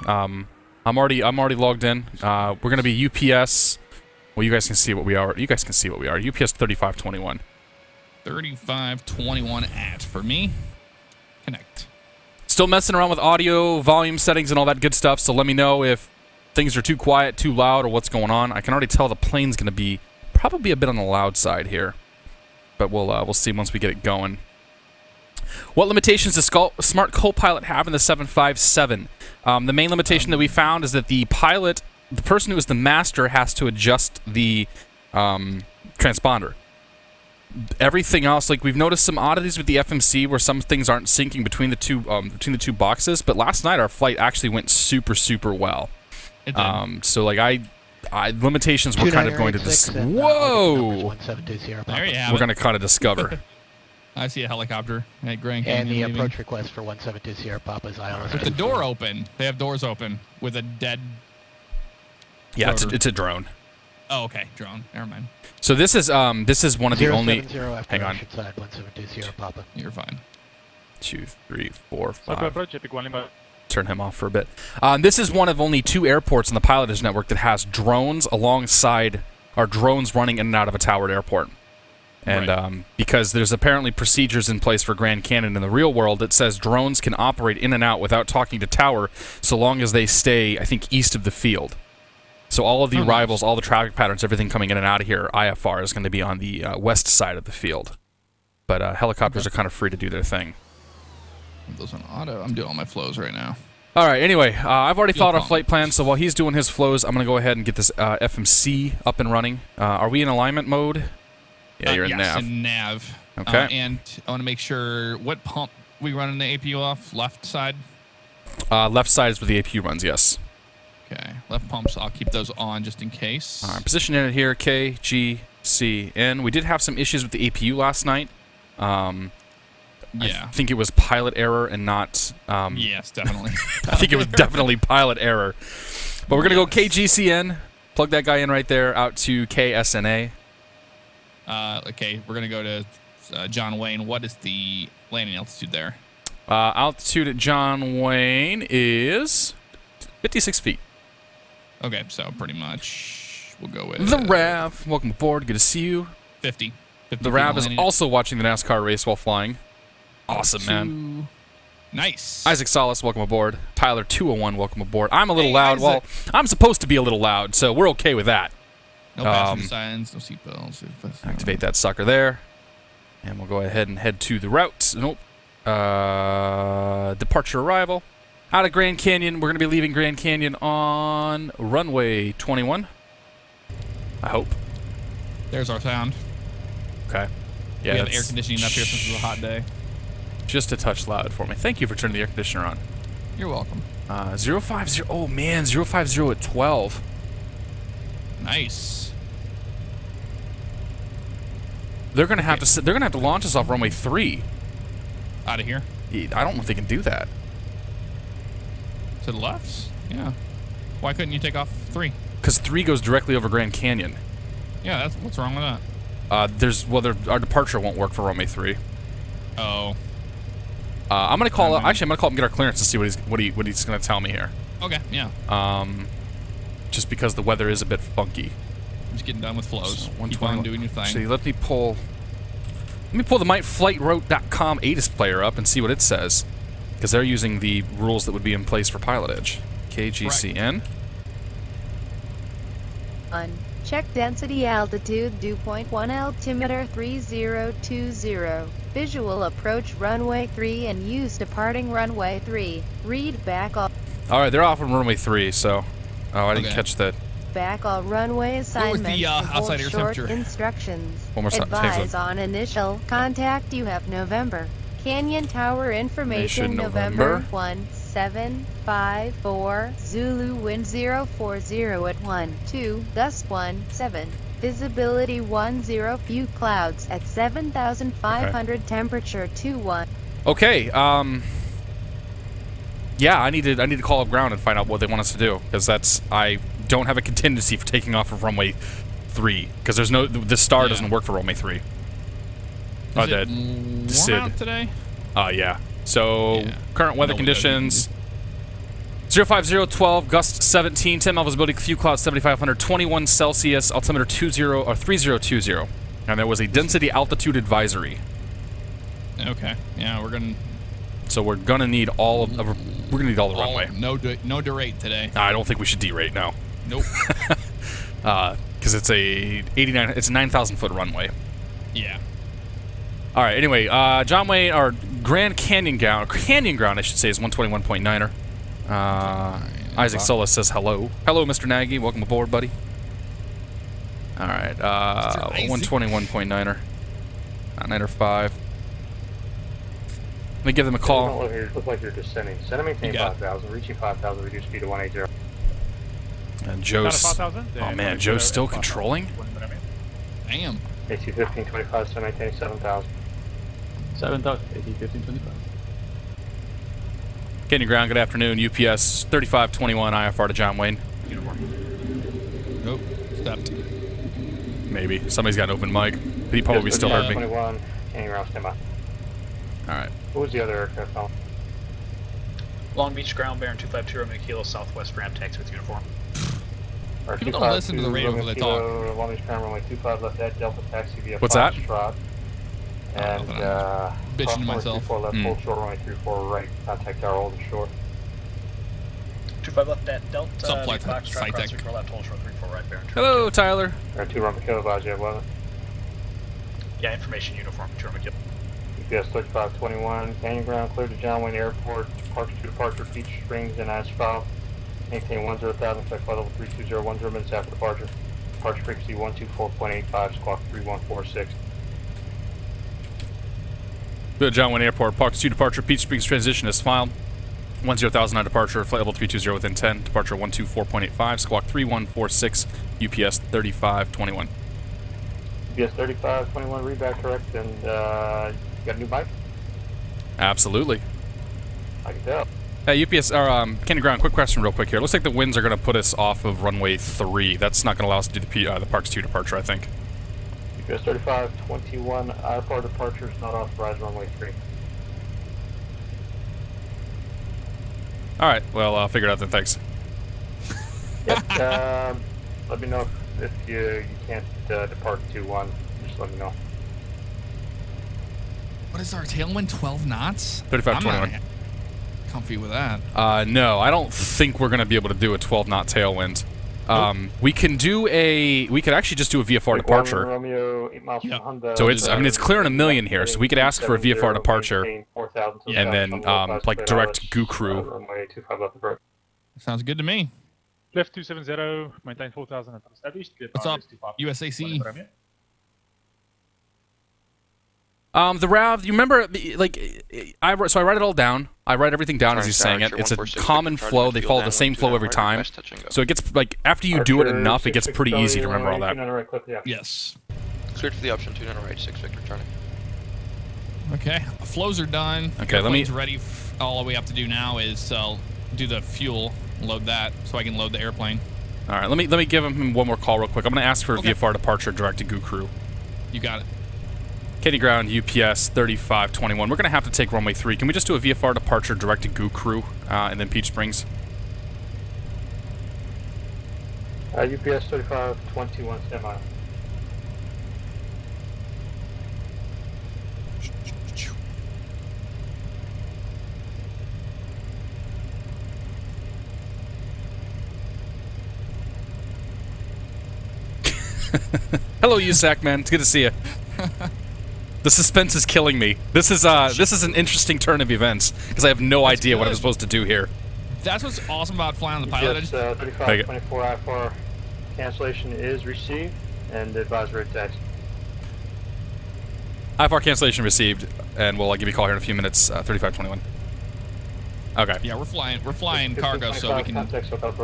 I'm already logged in. We're gonna be UPS. Well, you guys can see what we are. You guys can see what we are. UPS 3521. 3521 at for me. Connect. Still messing around with audio, volume settings, and all that good stuff. So let me know if things are too quiet, too loud, or what's going on. I can already tell the plane's gonna be probably a bit on the loud side here, but we'll see once we get it going. What limitations does Smart Copilot have in the 757? The main limitation that we found is that the pilot, the person who is the master, has to adjust the transponder. Everything else, like we've noticed some oddities with the FMC where some things aren't syncing between the two boxes. But last night our flight actually went super well. It did. So like limitations we're kind of going to whoa. There you have We're it. going to kind of discover. I see a helicopter at Grand And Canyon. the approach request for 172 Sierra Papa's ILS. With the door open. They have doors open with a dead. Yeah, rotor. it's a drone. Oh, okay, drone. Never mind. So this is one of the only. 070 after Hang on. side 172 Sierra Papa. You're fine. 2, 3, 4, 5. Approach, Epic 1 Lima. Turn him off for a bit. This is one of only 2 airports in the PilotEdge network that has drones alongside, or drones running in and out of a towered airport. And Right. because there's apparently procedures in place for Grand Canyon in the real world that says drones can operate in and out without talking to tower so long as they stay, I think, east of the field. So all of the arrivals, all the traffic patterns, everything coming in and out of here, IFR, is going to be on the west side of the field. But helicopters are kind of free to do their thing. Those on auto. I'm doing all my flows right now. All right, anyway, I've already thought our flight plan, so while he's doing his flows, I'm going to go ahead and get this FMC up and running. Are we in alignment mode? Yeah, you're in yes, nav. in nav. Okay. And I want to make sure, what pump we running the APU off? Left side? Left side is where the APU runs, yes. Okay. Left pumps, I'll keep those on just in case. All right, position in it here, KGCN. We did have some issues with the APU last night. Yeah. I think it was pilot error and not... Yes, definitely. I think it was definitely pilot error. But we're going to go KGCN, plug that guy in right there, out to KSNA. Okay, we're going to go to John Wayne. What is the landing altitude there? Altitude at John Wayne is 56 feet. Okay, so pretty much we'll go with... The Rav, welcome aboard. Good to see you. 50. 50 The Rav is also watching the NASCAR race while flying. Awesome, man. Nice. Isaac Salas, welcome aboard. Tyler 201, welcome aboard. I'm a little Hey, loud. Isaac. Well, I'm supposed to be a little loud, so we're okay with that. No passenger signs, no seatbelts. Activate that sucker there. And we'll go ahead and head to the route. Nope. Departure arrival. Out of Grand Canyon. We're going to be leaving Grand Canyon on runway 21. I hope. There's our sound. Okay. Yeah, we have air conditioning up here since it's a hot day. Just a touch loud for me. Thank you for turning the air conditioner on. You're welcome. 050. Oh, man. 050 at 12. Nice. They're gonna have to. They're gonna have to launch us off runway 3. Out of here. I don't know if they can do that. To the left? Yeah. Why couldn't you take off 3? Because 3 goes directly over Grand Canyon. Yeah, that's what's wrong with that? Our departure won't work for runway 3. Oh. I'm gonna call. Actually, I'm gonna call him and get our clearance to see what he's gonna tell me here. Okay. Yeah. Just because the weather is a bit funky. I'm just getting done with flows. So Keep on doing your thing. Actually, let me pull the myflightroute.com ATIS player up and see what it says, because they're using the rules that would be in place for PilotEdge. KGCN. Check density altitude dew point 1 altimeter 3020. Visual approach runway 3 and use departing runway 3. Read back all. All right, they're off on runway 3. So, I didn't catch that. Back all runway assignments and hold outside air short temperature? instructions. One more time. Advise on initial contact. You have November. Canyon Tower information November 1754. Zulu wind 040 at 12, gust 17. Visibility 10. Few clouds at 7,500. Temperature 21. Okay. Yeah, I need to call up ground and find out what they want us to do, because I don't have a contingency for taking off of runway 3, because the star doesn't work for runway 3. Is it warm out today? Yeah. So current weather conditions. 05012, gust 17, 10 mile visibility, few clouds 7,500, 21 Celsius, altimeter 3020. And there was a density altitude advisory. Okay. Yeah, we're gonna. So we're gonna need all the runway. No derate today. I don't think we should derate now. Nope. Because it's a 9,000 foot runway. Yeah. All right. Anyway, John Wayne, or Grand Canyon Ground, I should say, is 121.9er. Isaac Solis says hello. Hello, Mr. Nagy. Welcome aboard, buddy. All right. 121.9er. 9er 5. Let me give them a call. Look like you're descending. Send and maintain 5,000. Reaching 5,000. Reduce speed to 180. And Joe's. Oh man, Joe's still controlling. Damn. AC 1525. Send and maintain 7,000. 7,000. AC 1525. Canyon Ground. Good afternoon. UPS 3521 IFR to John Wayne. Nope. Stepped. Maybe somebody's got an open mic. He probably still heard me. 21. Canyon Ground. Stand by. All right. What was the other aircraft on? Long Beach Ground Baron 250 Romeo Kilo Southwest Ram taxi with uniform. People don't listen to the radio when they talk. Long Beach Ground Runway 25 left at Delta taxi via What's that? Foxtrot. And bitching to myself. 24 left, full short, runway 34 right. Contact tower, hold and short. 25 left at Delta. What's up, Flight Foxtrot, Tech? cross 34 left, hold short 34 right, Baron 250. Hello, Tyler. Air 2 Romeo Kilo, advise you have weather. Yeah, information uniform 2 Romeo Kilo. UPS 3521, Canyon Ground, cleared to John Wayne Airport, departure, Peach Springs and Asphalt. Maintain 10,000, flight level 320, 10 minutes after departure. Departure frequency 124.85, squawk 3146. Good, John Wayne Airport. Park 2 departure. Peach Springs transition is filed. 10,000 on departure. Flight level 320 within 10. Departure 124.85. Squawk 3146. UPS 3521. UPS 3521, read back correct, and you got a new bike? Absolutely. I can tell. Hey, UPS, or Canyon Ground, quick question real quick here. Looks like the winds are going to put us off of runway 3. That's not going to allow us to do the Parks 2 departure, I think. UPS 3521, IFR departure is not authorized runway 3. All right, well, I'll figure it out then. Thanks. Yep, let me know if you can't depart 2-1. Just let me know. What is our tailwind? 12 knots? 3521. I'm not comfy with that. No, I don't think we're going to be able to do a 12-knot tailwind. We can do we could actually just do a VFR departure. Romeo, 8 miles from Honda, So it's, I mean, it's clearing 1 million here, so we could ask for a VFR departure and then, like, direct goo crew. Runway 25 left approach. Sounds good to me. Cliff 270, maintain 4,000 and established. What's up, USAC? The RAV, you remember, like, I write it all down. I write everything down as he's saying it. It's a common flow. They follow the same flow every time. So it gets, like, after you do it enough, it gets pretty easy to remember all that. Yes. Cleared for the option, 29 right, 6 Victor turning. Okay, flows are done. Okay, let me. Ready. All we have to do now is do the fuel, load that, so I can load the airplane. All right, let me give him one more call real quick. I'm gonna ask for a VFR departure direct to goo crew. You got it. Canyon Ground, UPS 3521. We're gonna have to take runway 3. Can we just do a VFR departure direct to goo crew and then Peach Springs? UPS 3521, stand by. Hello, USAC man. It's good to see you. The suspense is killing me. This is an interesting turn of events because I have no idea what I'm supposed to do here. That's what's awesome about flying on the PilotEdge. 3524 IFR cancellation is received and advisory taxi. IFR cancellation received, and we'll give you a call here in a few minutes. 3521. Okay. Yeah, we're flying cargo, so we can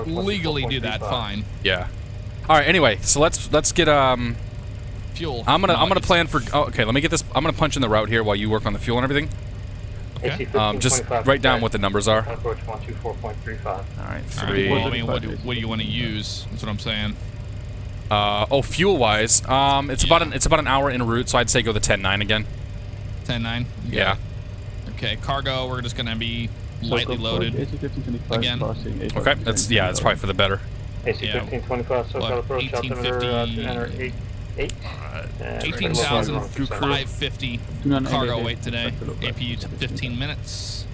legally do that fine. Yeah. All right. Anyway, so let's get fuel. I'm gonna plan for. Oh, okay. Let me get this. I'm gonna punch in the route here while you work on the fuel and everything. Okay. Just write down what the numbers are. Approach 124.35. All right. 3. Well, I mean, what do you want to use? That's what I'm saying. Fuel wise, it's about an hour en route, so I'd say go the 10-9 again. 10-9. Yeah. Okay. Cargo. We're just gonna be lightly loaded. Again. Okay, that's probably for the better. AC Yeah. 1525, SoCal Well, approach, altimeter 1850. 208. 18,550 cargo weight today. APU to 15 minutes.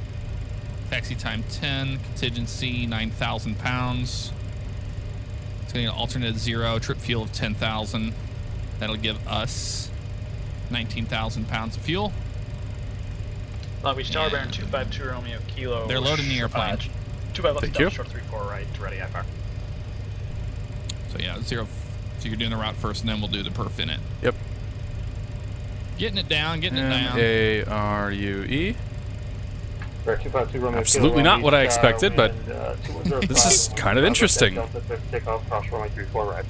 Taxi time 10. Contingency 9,000 pounds. It's going to alternate 0. Trip fuel of 10,000. That'll give us 19,000 pounds of fuel. Long Beach Tower, Baron 252 Romeo Kilo. They're loading the airplane. 25 left, Thank you. short 34 right, ready IFR. So yeah, 0. So you're doing the route first, and then we'll do the perf in it. Yep. Getting it down, getting it down. MARUE. Baron 252 Romeo Absolutely Kilo, not what I East, expected, but wind, this is kind of interesting. Delta 6, takeoff, cross runway 34 right.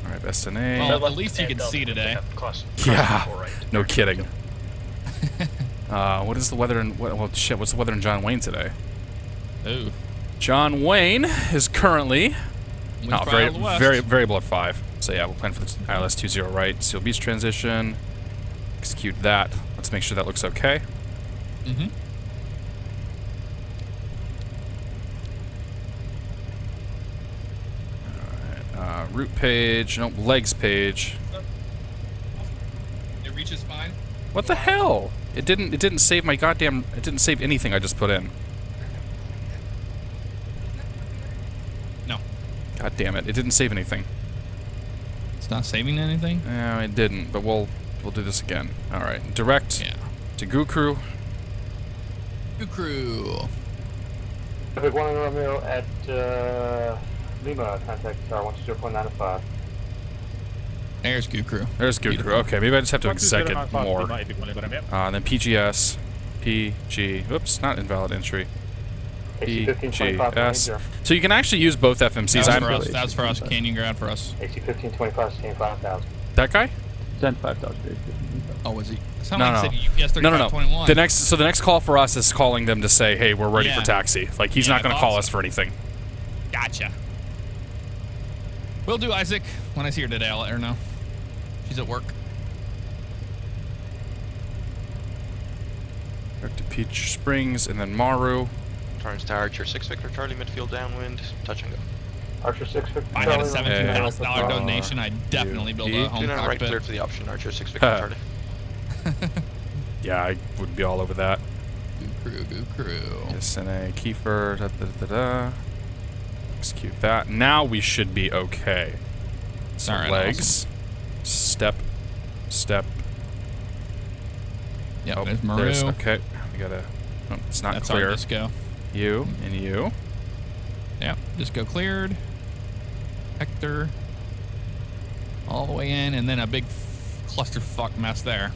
All right, SNA. Well, at least you can see today. Yeah, no kidding. What is the weather in? Well, shit. What's the weather in John Wayne today? Ooh. John Wayne is currently very below 5. So yeah, we'll plan for the ILS 20 right. Seal beach transition. Execute that. Let's make sure that looks okay. Mm-hmm. Route page. Nope. Legs page. It reaches fine. What the hell? It didn't save my goddamn. It didn't save anything I just put in. No. God damn it! It didn't save anything. It's not saving anything? No, it didn't. But we'll do this again. All right. Direct to Gukru. Gukru. Traffic 1 Romeo at Lima, contact tower 120.95. There's Gukru. There's Gukru. Okay, maybe I just have to exec it more. Then PGS. PG. Oops, not invalid entry. PGS. So you can actually use both FMCs. That's for us. Canyon ground for us. AC 1525, staying 5,000. That guy? Send 5,000. Oh, was he? It No. like he said UPS 3521. The next call for us is calling them to say, hey, we're ready for taxi. Like, he's not going to call us for anything. Gotcha. Will do, Isaac. When I see her today, I'll let her know. She's at work. Back to Peach Springs and then Maru. Turns to Archer 6 Victor Charlie, midfield downwind, touch and go. Archer 6 Victor If I had a $17,000 donation, I'd definitely build a home 29 right, cockpit. cleared for the option, Archer 6 Victor Charlie. Yeah, I would be all over that. Goo crew. KSNA, Kiefer, Execute that. Now we should be okay. So Alright, legs. Step. Yep, Oh, there's Maru. Okay. We gotta. Oh, it's not That's clear. our disco. You and you. Yep, disco cleared. Hector. All the way in, and then a big clusterfuck mess there.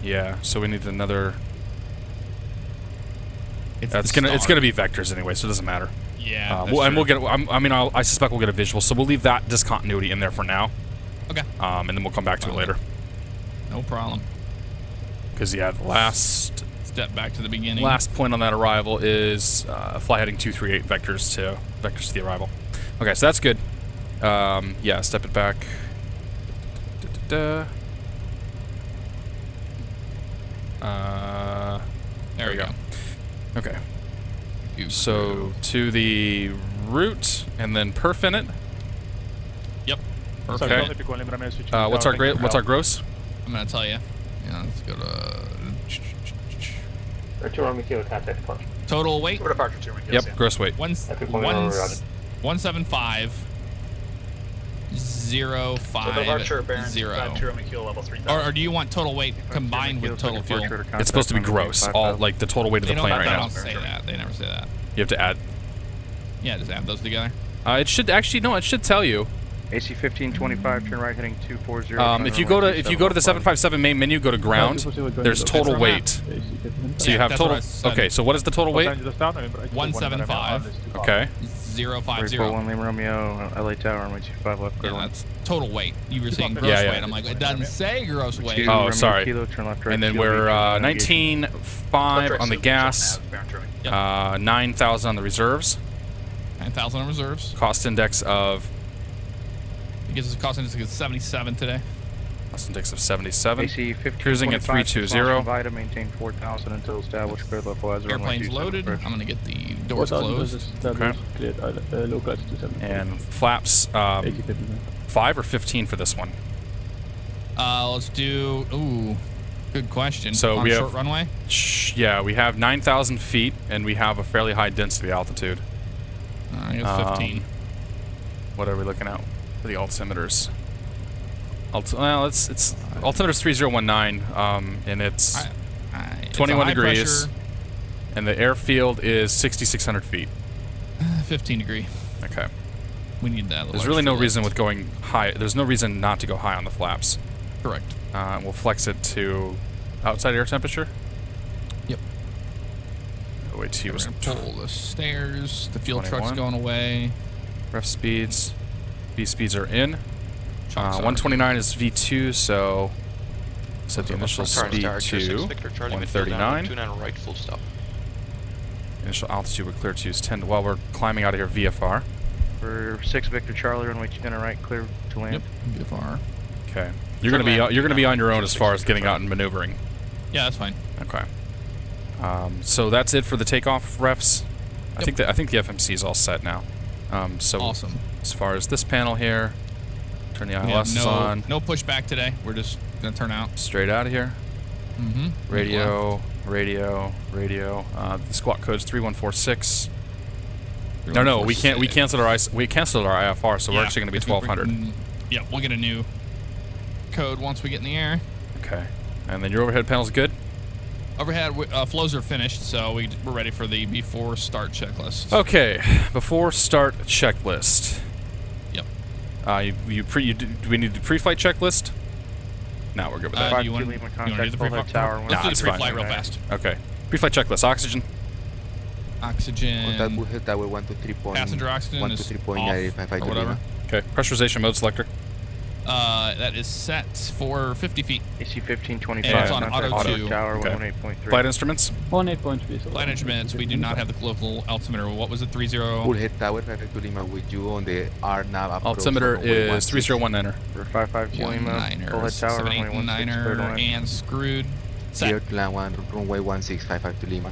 Yeah. So we need another. It's gonna be vectors anyway, so it doesn't matter. Yeah. We'll get. I suspect we'll get a visual, so we'll leave that discontinuity in there for now. Okay. And then we'll come back to it later. No problem. Because the last step back to the beginning. Last point on that arrival is fly heading 238 vectors to the arrival. Okay, so that's good. Yeah, step it back. There we go. Okay. So to the route and then perf in it. Yep. Okay. What's our gross? I'm gonna tell you. Yeah, let's go to. Contact departure. Total weight. We're departure 2 Yep. Gross weight. 175 050. Or do you want total weight combined with total fuel? It's supposed to be gross. All like the total weight of the plane right now. They don't say that. They never say that. You have to add. Yeah, just add those together. It should actually no. It should tell you. AC 1525, turn right heading 240. If you go to the 757 main menu, go to ground. There's total weight. So you have total. Okay, so what is the total weight? 175. Okay. 050. 1 Lima Romeo, LA Tower, runway 25 left. Yeah, that's total weight. You were saying gross weight. I'm like, it doesn't say gross weight. Oh, sorry. Kilo, turn left, right, And then we're 19.5 on the gas. 9,000 on the reserves. 9,000 on reserves. Cost index of. It gives us a cost index of 77 today. Less index of 77. AC 1525. Cruising at 320. Vita, maintain 4000 until established clear level as runway Airplane's 27 loaded. approach. I'm gonna get the doors closed. Okay. And flaps 5 or 15 for this one. Let's do. Ooh, good question. So on we short have runway. Yeah, we have 9,000 feet, and we have a fairly high density altitude. I guess 15. What are we looking at for the altimeters? Well, it's altimeter's 3019, and it's 21 degrees, pressure, and the airfield is 6,600 feet. 15 degree. Okay. We need that. There's really no reason with going high. There's no reason not to go high on the flaps. Correct. We'll flex it to outside air temperature. Yep. Wait, he was pull the stairs. The fuel 21. truck's going away. Ref speeds. V speeds are in. 129 is V2, so set the initial speed to 139. 29 right, full stop. Initial altitude we're clear to use 10. While we're climbing out of here, VFR. For 6 Victor Charlie, runway 29 right, clear to land. Yep, VFR. Okay. You're gonna be on your own as far as getting out and maneuvering. Yeah, that's fine. Okay. So that's it for the takeoff refs. I think the FMC is all set now. So awesome. As far as this panel here, turn the ILS on. No pushback today. We're just gonna turn out straight out of here. Mm-hmm. Radio. The squawk code's 3146. No, we can't. We canceled our IFR, so we're actually going to be 1200. Yeah, we'll get a new code once we get in the air. Okay, and then your overhead panel's good. Overhead flows are finished, so we're ready for the before start checklist. Okay, before start checklist. Yep. Do we need the pre-flight checklist? No, we're good with that. Do you want to do the pre-flight tower? Let's do the pre-flight real fast. Okay, pre-flight checklist. Oxygen. Oxygen. Tower 1 to 3 point. Passenger oxygen 1 to is 3.955 off, or whatever. Okay, pressurization mode selector. That is set for 50 feet. AC 1525. And it's on auto 2. Tower okay. 18.3. Flight instruments. 18.3. Flight instruments. We do not have the local altimeter. What was it? 30. Full head tower, perfect to Lima with you on the RNAV approach. Altimeter is 3019er. For 552 Lima. Full head tower, runway 789er, and screwed. Set. Clear to land 1, runway 1655 to Lima.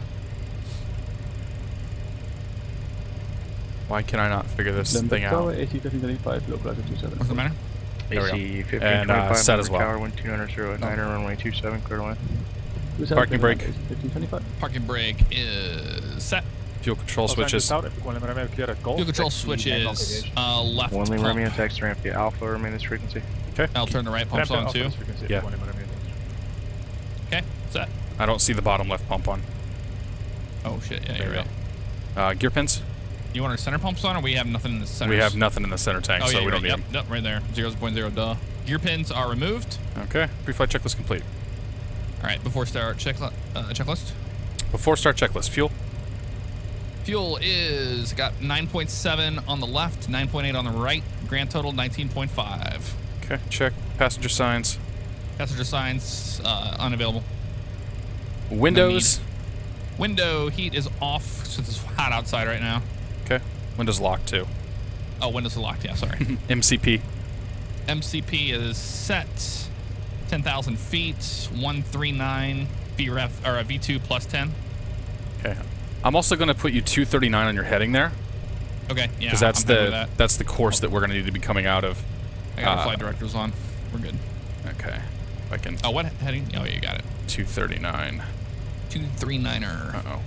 Why can I not figure this thing out? AC 1335, localizer 27. What's the matter? AC 1525, and set as well. Tower 1200 runway 27, clear to land. Parking brake. 1525. Parking brake is set. Fuel control switches. Fuel control switches left Only pump. Romeo text ramp, the alpha remain this frequency. Okay. I'll turn the right pumps on too. Yeah. Okay, set. I don't see the bottom left pump on. Oh shit, yeah, There you're we right. Gear pins. You want our center pumps on, or we have nothing in the center? We have nothing in the center tank, oh, so yeah, we don't right. need them. Yep, right there. 0.0, duh. Gear pins are removed. Okay. Pre-flight checklist complete. All right, before start checklist. Before start checklist. Fuel. Fuel is got 9.7 on the left, 9.8 on the right. Grand total 19.5. Okay. Check. Passenger signs. Passenger signs unavailable. Windows. Window heat is off since it's hot outside right now. Okay. Windows locked too. Oh, windows are locked. Yeah, sorry. MCP. MCP is set. 10,000 feet. 139 VREF or a V2 plus 10. Okay. I'm also going to put you 239 on your heading there. Okay. Yeah. Because that's the course that we're going to need to be coming out of. I got flight directors on. We're good. Okay. If I can. Oh, what heading? Oh, yeah, you got it. 239. 239er. Uh-oh.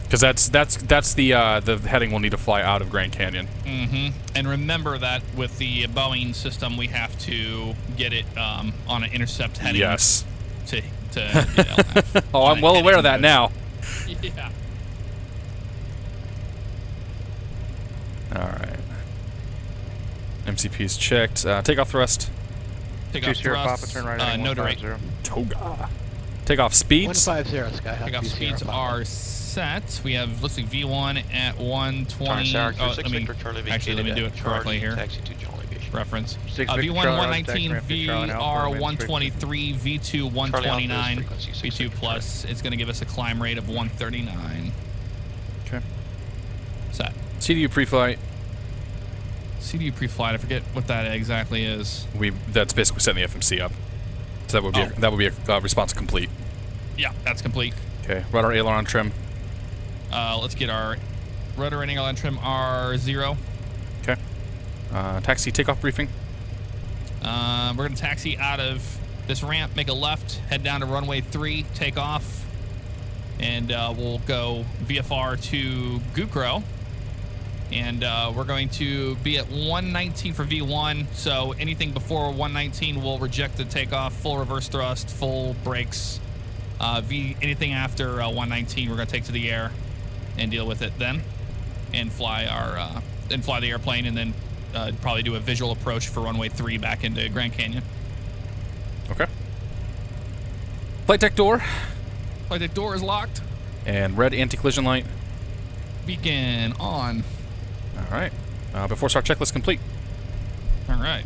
Because that's the heading we'll need to fly out of Grand Canyon. Mm-hmm. And remember that with the Boeing system, we have to get it on an intercept heading. Yes. To LNAV. Oh, I'm well aware of that now. Yeah. All right. MCP's checked. Takeoff thrust. Takeoff thrust. Turn right no direct. Toga. Takeoff speeds. 150 Sky. Takeoff speeds are set. We have, looks like V1 at 120. Actually, let me do it correctly here. Reference. V1 119, VR 123, V2 129, V2 plus. It's going to give us a climb rate of 139. Okay. Set. CDU pre-flight. CDU pre-flight. I forget what that exactly is. That's basically setting the FMC up. So that would be a response complete. Yeah, that's complete. Okay, rudder aileron trim. Let's get our rudder and aileron trim R0. Okay. Taxi takeoff briefing. We're gonna taxi out of this ramp, make a left, head down to runway 3, take off, and we'll go VFR to Gukro. And we're going to be at 119 for V1, so anything before 119 will reject the takeoff, full reverse thrust, full brakes. Anything after 119 we're going to take to the air and deal with it then, and fly the airplane, and then probably do a visual approach for runway 3 back into Grand Canyon. Okay. Flight deck door. Flight deck door is locked. And red anti-collision light. Beacon on. All right. Before start checklist complete. All right.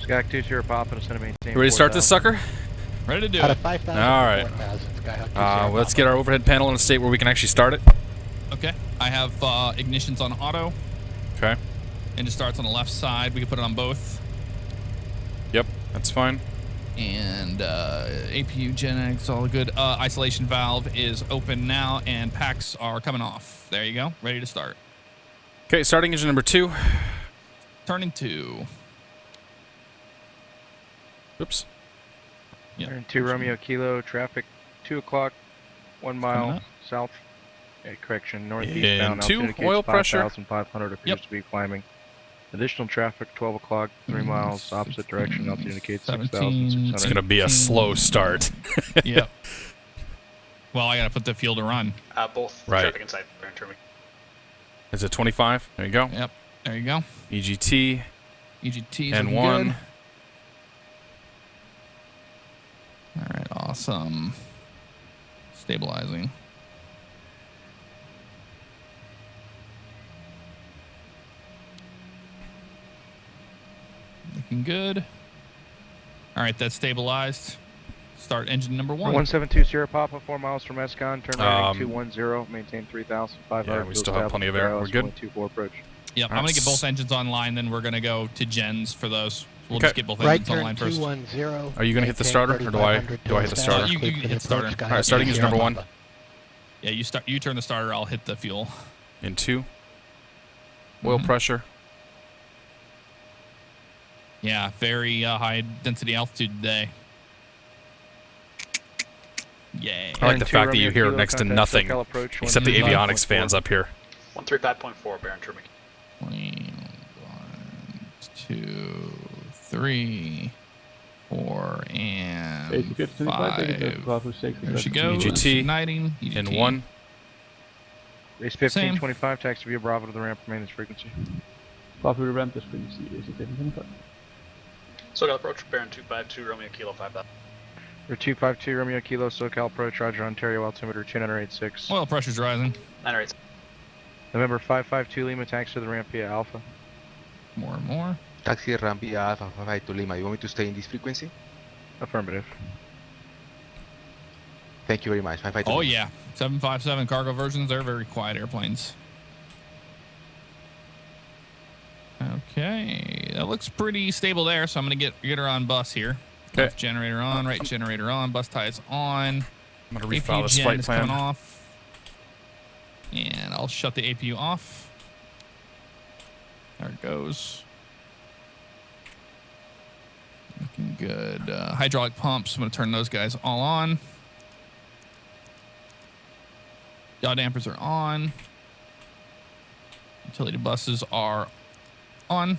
Skak 2 Sierra Papa is going to maintain. You ready to start this sucker? Ready to do Out it. of 5,000 All right. 4,000, Skyhawk 2 Sierra Let's Papa. get our overhead panel in a state where we can actually start it. Okay. I have ignitions on auto. Okay. Engine starts on the left side. We can put it on both. Yep, that's fine. And APU Gen all good. Isolation valve is open now, and packs are coming off. There you go. Ready to start. Okay, starting engine number 2. Turning 2. Oops. Yep. Turn 2 Romeo Kilo, traffic 2 o'clock, 1 mile south. Correction, northeast bound. Into Altitude oil indicates pressure. 5,500 appears to be climbing. Additional traffic 12 o'clock, 3 miles opposite direction. Altitude indicates 6,600. It's going to be a slow start. Yep. Well, I got to put the fuel to run. Both Right. traffic inside Baron Terminal. Is it 25? There you go. Yep. There you go. EGT. EGT is and looking 1. good. All right. Awesome. Stabilizing. Looking good. All right, that's stabilized. Start engine number 1. 172 Sierra Papa, 4 miles from Escon, turn right 210, maintain 3,500. Yeah, we still have plenty of air. We're good. 24 approach. Yep, I'm going to get both engines online, then we're going to go to gens for those. We'll just get both Right engines online turn first. 210. Are you going to hit the starter, or do I hit the starter? You hit starter. All right, starting engine number 1. Yeah, you turn the starter, I'll hit the fuel. In 2. Oil pressure. Yeah, very high density altitude today. Yay. I like the fact that you hear next to nothing except the avionics fans up here. 135.4 Baron Terminal. 1, 2, 3, 4, and 5. There she goes. EGT. Igniting. In 1. Race 1525, taxi via Bravo to the ramp, maintenance frequency. Copy the ramp, this frequency is 1525. SoCal approach, Baron 252, Romeo Kilo 5000. Or 252 Romeo Kilo, SoCal approach, Roger, Ontario, altimeter 2986. Oil pressure's rising. 908. November 552 Lima, taxi to the ramp via Alpha. More and more. Taxi ramp via Alpha 552 Lima. You want me to stay in this frequency? Affirmative. Thank you very much. 552 Oh Lima. yeah, 757 cargo versions, they're very quiet airplanes. Okay, that looks pretty stable there, so I'm gonna get her on bus here. Okay. Left generator on, right generator on, bus ties on. I'm going to refile this flight plan. Coming off. And I'll shut the APU off. There it goes. Looking good. Hydraulic pumps, I'm gonna turn those guys all on. Yaw dampers are on. Utility buses are on.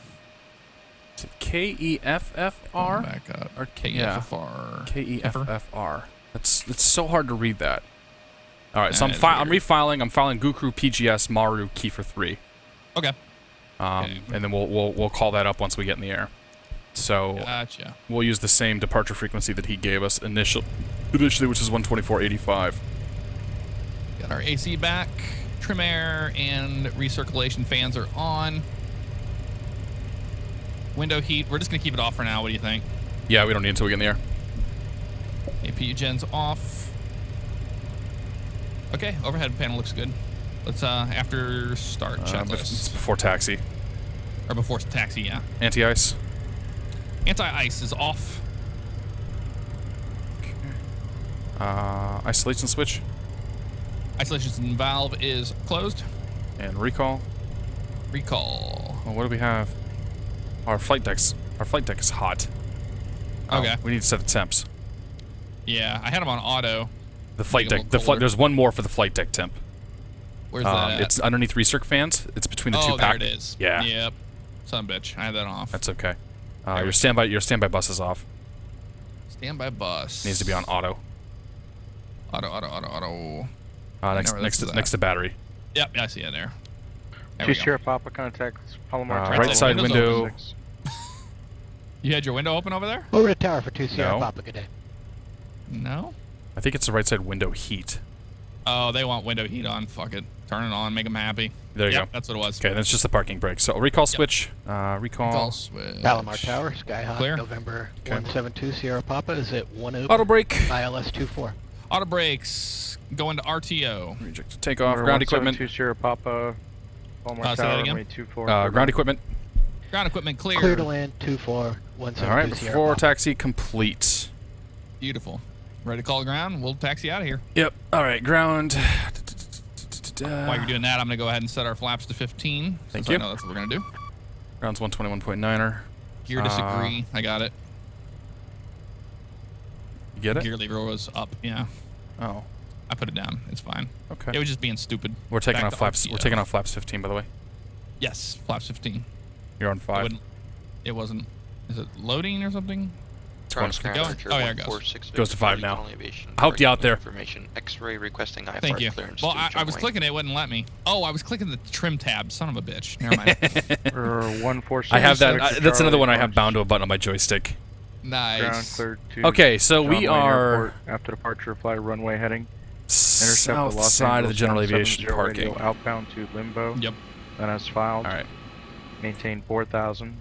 Is it KEFFR? Back up. Or KEFFR. KEFFR. It's so hard to read that. All right, so That is I'm weird. refiling. I'm filing Gukru PGS Maru Kiefer 3. Okay. And then we'll call that up once we get in the air. So Gotcha. we'll use the same departure frequency that he gave us initially, which is 124.85. Got our AC back. Trim air and recirculation fans are on. Window heat, we're just gonna keep it off for now. What do you think? Yeah, we don't need it until we get in the air. APU gen's off. Okay, overhead panel looks good. Let's after start It's checklist. before taxi. Or before taxi, yeah. Anti-ice. Anti-ice is off. Isolation switch. Isolation valve is closed. And recall. Recall. Well, what do we have? Our flight deck is hot. Okay. We need to set the temps. Yeah, I had them on auto. The flight deck. There's one more for the flight deck temp. Where's that at? It's underneath recirc fans. It's between the two pack. Oh, there it is. Yeah. Yep. Son of a bitch. I had that off. That's okay. Your standby bus is off. Standby bus. Needs to be on auto. Auto. Next to battery. Yep, I see it there. 2 Sierra Papa contacts Palomar. Right side window. You had your window open over there? Over the tower for 2 Sierra Papa, good day. No? I think it's the right side window heat. Oh, they want window heat on. Fuck it. Turn it on. Make them happy. There you go. That's what it was. Okay, then it's just the parking brake. So recall switch. Recall switch. Palomar Tower, Skyhawk, Clear. November 172 Sierra Papa is at 1 open. Auto brake. ILS 24. Auto brakes. Going to RTO. Reject. Take off. Ground equipment. 2 Sierra Papa. Palomar Say that Tower, again? runway 24. Ground equipment. Ground equipment clear. Clear to land 24 172 All right, Sierra before Papa. taxi complete. Beautiful. Ready to call the ground? We'll taxi out of here. Yep. All right, ground. While you're doing that, I'm going to go ahead and set our flaps to 15. Thank since you. I know that's what we're going to do. Ground's 121.9er. Gear disagree. I got it. You get it? Gear lever was up. Yeah. Oh. I put it down. It's fine. Okay. It was just being stupid. We're taking Back off to flaps. RTO. We're taking off flaps 15, by the way. Yes, flaps 15. You're on 5. It wasn't. Is it loading or something? Turn Keep going. Oh, yeah, it goes. Goes to 5 now. I helped you out there. Information. X-ray requesting IFR Thank you. clearance. Well, to I was join. clicking it, wouldn't let me. Oh, I was clicking the trim tab. Son of a bitch. Never mind. Or 146. I have that. That's another one I have bound to a button on my joystick. Nice. Ground cleared to Okay, so John we Wayne are Airport after departure. Fly runway heading. south Los side of the Angeles general aviation 70 parking. radio outbound to Limbo. Yep. Then as filed. All right. Maintain 4,000.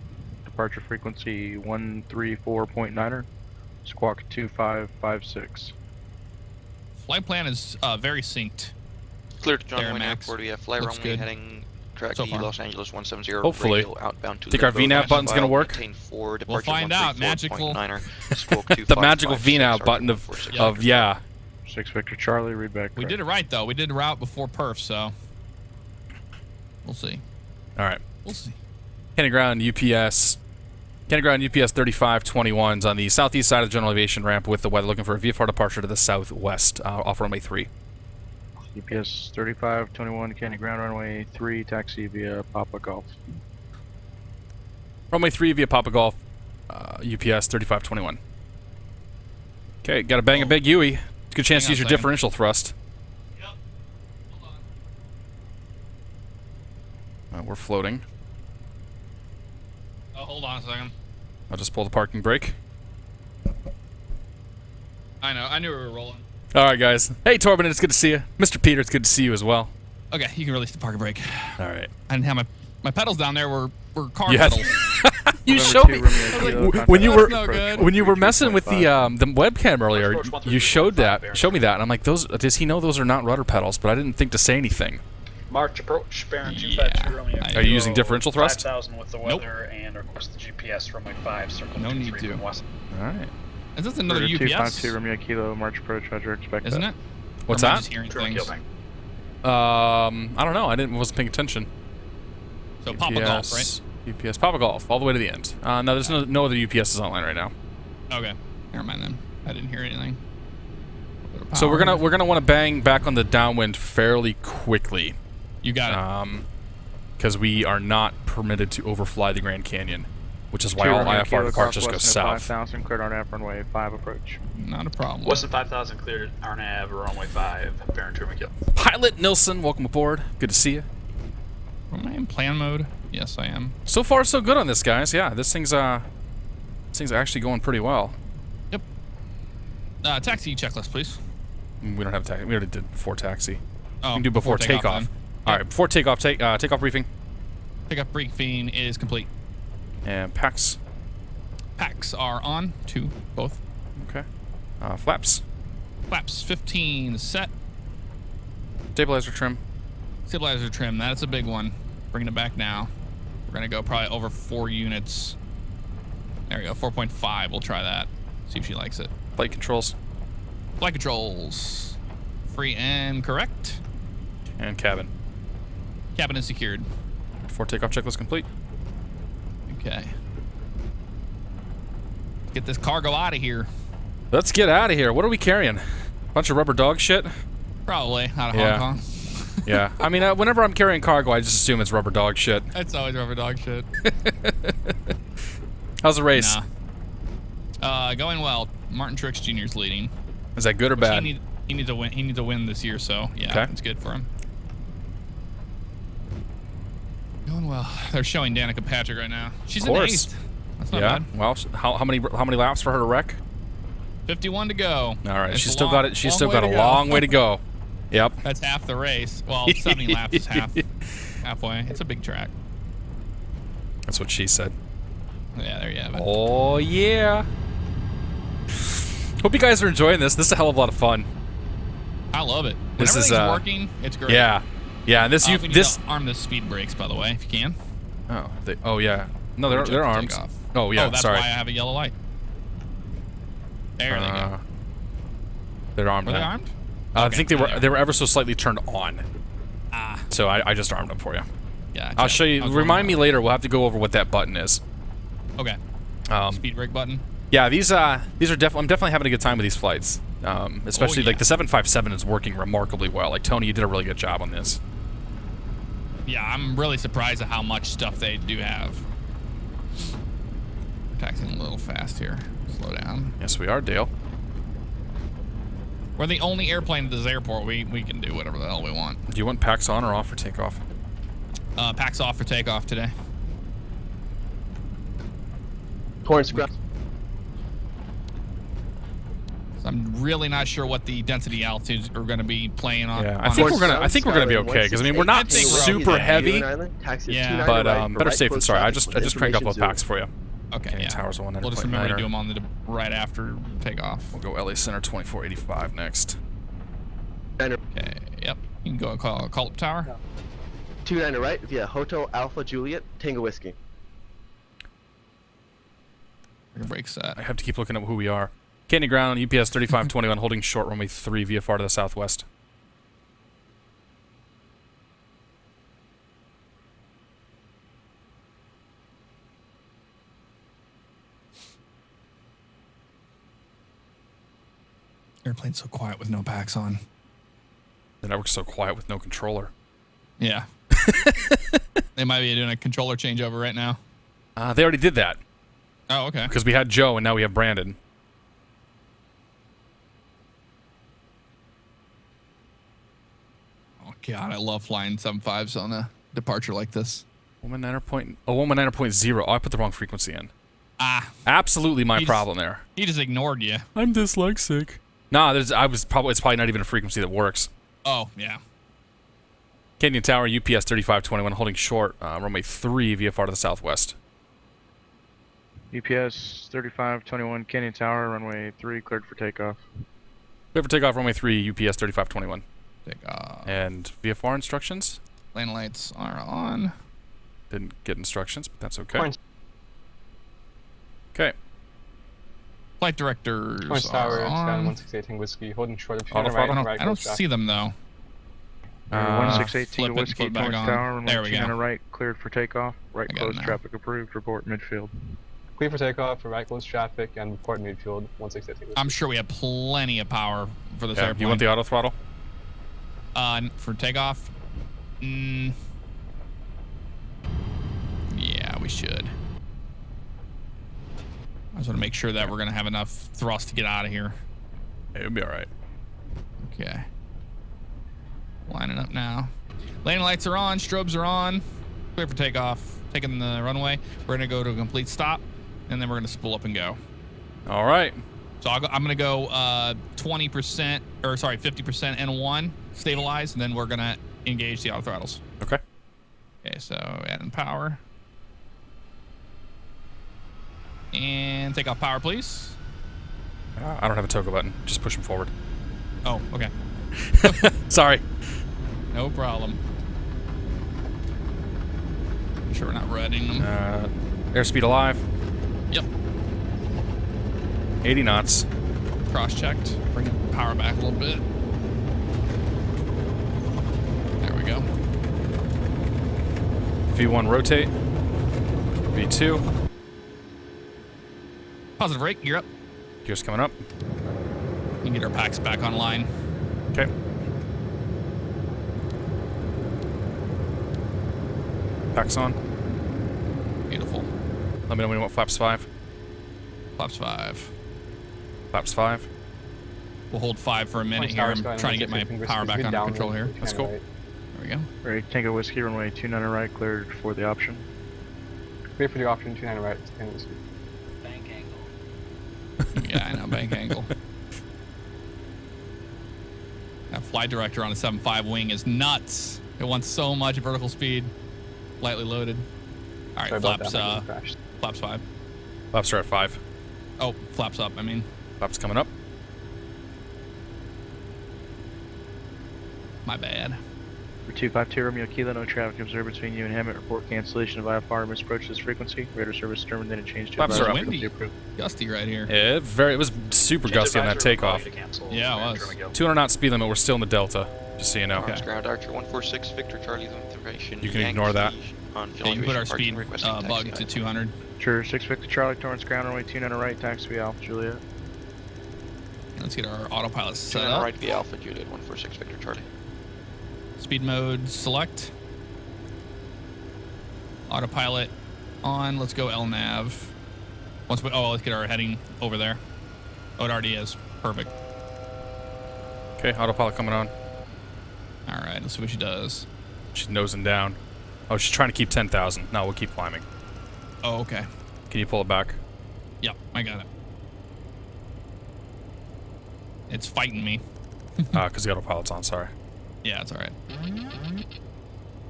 Departure frequency 134.9er. Squawk 2556. Flight plan is very synced. Clear to John There, Wayne Max. Airport. We have fly Looks runway good. heading track So E far. Los Angeles 170. Hopefully. Radio outbound to Think our Limbo. VNAV As button's gonna filed, work? maintain 4, We'll departure find out. Magical. 134.9er. Squawk The magical 2556, VNAV button of yeah. 6 Victor Charlie, read back. We did it right, though. We did the route before perf, so we'll see. All right. We'll see. County Ground UPS 3521's on the southeast side of the general aviation ramp with the weather, looking for a VFR departure to the southwest off runway 3. UPS 3521, County Ground runway 3, taxi via Papa Golf. Runway 3 via Papa Golf, UPS 3521. Okay, got to bang a big UE. It's a good chance to Hang on use a your second. differential thrust. Yep. Hold on. We're floating. Oh, hold on a second. I'll just pull the parking brake. I know. I knew we were rolling. All right, guys. Hey, Torben, it's good to see you. Mr. Peter, it's good to see you as well. Okay, you can release the parking brake. All right. I didn't have my pedals down there. Were car You had- pedals. You November showed 2, me Romeo Kilo, contact when you were That's no good. when you were messing with the webcam earlier. Approach 132.5, You showed bearing me that, and I'm like, those. Does he know those are not rudder pedals? But I didn't think to say anything. March approach, bearing Yeah. 252 Romeo. Are you Kilo, using differential thrust? 5,000 with the Nope. weather, and of course the GPS runway 5, circle No need 23 to. west. All right. Is this another UPS? 252 Romeo Kilo, March approach, Roger, expect Isn't that. it? What's Or am I that? just hearing True things? Kilbang. I don't know. Wasn't paying attention. So Papa Golf, right? UPS Papa Golf all the way to the end. No, there's no other UPSs online right now. Okay. Never mind then. I didn't hear anything. So we're gonna want to bang back on the downwind fairly quickly. You got it. Because we are not permitted to overfly the Grand Canyon, which is why 2 all Romeo IFR Kilo, departures go cross Western at south. 5,000, cleared on app runway 5 approach. Not a problem. Western 5,000 cleared RNAV, runway 5, bearing 2 Romeo Kilo. Pilot Nilsson, welcome aboard. Good to see you. Am I in plan mode? Yes, I am. So far, so good on this, guys. Yeah, this thing's actually going pretty well. Yep. Taxi checklist, please. We don't have taxi. We already did before taxi. Oh, We can do before takeoff. then. All right, before takeoff, takeoff briefing. Takeoff briefing is complete. And packs. Packs are on. 2, both. Okay. Flaps. Flaps 15 set. Stabilizer trim. Stabilizer trim. That's a big one. Bringing it back now. We're gonna go probably over 4 units. There we go, 4.5. We'll try that. See if she likes it. Flight controls. Flight controls. Free and correct. And cabin. Cabin is secured. Before takeoff checklist complete. Okay. Get this cargo out of here. Let's get out of here. What are we carrying? Bunch of rubber dog shit? Probably out of Hong Kong. Yeah. I mean, whenever I'm carrying cargo, I just assume it's rubber dog shit. It's always rubber dog shit. How's the race? Nah. Going well. Martin Truex Jr.'s leading. Is that good or bad? He needs to win. He needs to win this year, so yeah, okay. It's good for him. Going well. They're showing Danica Patrick right now. She's in 8th. That's not bad. Well, how many laps for her to wreck? 51 to go. All right. She's still got it. She's still got a long way to go. Yep. That's half the race. Well, 70 laps is halfway. It's a big track. That's what she said. Yeah, there you have it. Oh yeah. Hope you guys are enjoying this. This is a hell of a lot of fun. I love it. This is working. It's great. Yeah. Yeah, and we need to arm the speed brakes, by the way, if you can. Oh yeah. No, they're armed. Oh yeah, that's sorry. why I have a yellow light. There they go. They're armed. Were they armed? I think they were ever so slightly turned on. Ah. So I just armed them for you. Yeah. I'll show you. Remind me later. We'll have to go over what that button is. Okay. Speed brake button. Yeah, these are definitely. I'm definitely having a good time with these flights. Especially like the 757 is working remarkably well. Like Tony, you did a really good job on this. Yeah, I'm really surprised at how much stuff they do have. Taxiing a little fast here. Slow down. Yes, we are, Dale. We're the only airplane at this airport. We can do whatever the hell we want. Do you want packs on or off for takeoff? Packs off for takeoff today. Torrance ground. So I'm really not sure what the density altitudes are going to be playing on. Yeah, I think we're gonna be okay because I mean we're not super heavy. Yeah, but better safe than sorry. I just cranked up both packs for you. Okay, yeah. Towers on We'll just remember to do them on the right after takeoff. We'll go LA Center 2485 next. Okay, yep. You can go call up tower. 29 to right via Hotel Alpha Juliet Tango Whiskey. Brake set. I have to keep looking at who we are. Candy ground, UPS 3521, holding short runway 3 VFR to the southwest. Airplane's so quiet with no packs on. The network's so quiet with no controller. Yeah. They might be doing a controller changeover right now. They already did that. Oh, okay. Because we had Joe and now we have Brandon. Oh God, I love flying 7.5s on a departure like this. Woman 9.0. Oh, I put the wrong frequency in. Ah. Absolutely my problem there. He just ignored you. I'm dyslexic. Nah, it's probably not even a frequency that works. Oh, yeah. Canyon Tower, UPS 3521, holding short, runway 3 VFR to the southwest. UPS 3521, Canyon Tower, runway 3, cleared for takeoff. Cleared for takeoff, runway 3, UPS 3521. Takeoff. And VFR instructions? Lane lights are on. Didn't get instructions, but that's okay. Okay. Flight directors Tower, are on. 168 Whiskey, holding short of I don't see them though. 168 Whiskey, Torrance Tower, runway there we 2 go. right, cleared for takeoff. Right close traffic approved, report midfield. Clear for takeoff for right close traffic and report midfield, 168 Whiskey. I'm sure we have plenty of power for this airplane. You want the auto throttle? For takeoff? Yeah, we should. I just want to make sure that we're going to have enough thrust to get out of here. It'll be all right. Okay. Lining up now. Landing lights are on. Strobes are on. Clear for takeoff. Taking the runway. We're going to go to a complete stop, and then we're going to spool up and go. All right. So I'm going to go 50% N1, stabilize, and then we're going to engage the auto throttles. Okay. Okay, so adding power. And take off power, please. I don't have a toggle button. Just push them forward. Oh, okay. Sorry. No problem. sure we're not riding them. Airspeed alive. Yep. 80 knots. Cross-checked. Bringing power back a little bit. There we go. V1 rotate. V2. Positive rate. Gear up. Gears coming up. We can get our packs back online. Okay. Packs on. Beautiful. Let me know when you want flaps 5. Flaps 5. Flaps 5. We'll hold 5 for a minute here. I'm trying to get my power back under control here. That's cool. There we go. Ready, Tango Whiskey, runway 29 right, cleared for the option. Wait for the option, 29 right, Tango Whiskey. Bank angle. Yeah, I know, bank angle. That flight director on a 7.5 wing is nuts. It wants so much vertical speed. Lightly loaded. All right, flaps 5. Flaps are at 5. Oh, flaps up, I mean. Flaps coming up. My bad. For 252 Romeo Kilo, no traffic observed between you and Hammett. Report cancellation of IFR, misapproach this frequency. Radar service determined, then it changed to Flaps are up. Windy. Gusty right here. Yeah, it was super gusty on that takeoff. Yeah, it was. 200 knot speed limit. We're still in the Delta, just so you know. Arms ground Archer 146, Victor Charlie's information. You can ignore that. Yeah, you can put our speed bug to 200. Sure, 6 Victor Charlie, Torrance ground, runway 29 right, taxi Alpha Juliet. Let's get our autopilot set 29 up. right via Alpha Juliet 146, Victor Charlie. Speed mode select. Autopilot on. Let's go LNAV. Let's get our heading over there. Oh, it already is. Perfect. Okay, autopilot coming on. All right, let's see what she does. She's nosing down. Oh, she's trying to keep 10,000. No, we'll keep climbing. Oh, okay. Can you pull it back? Yep, I got it. It's fighting me. Because the autopilot's on, sorry. Yeah, it's all right.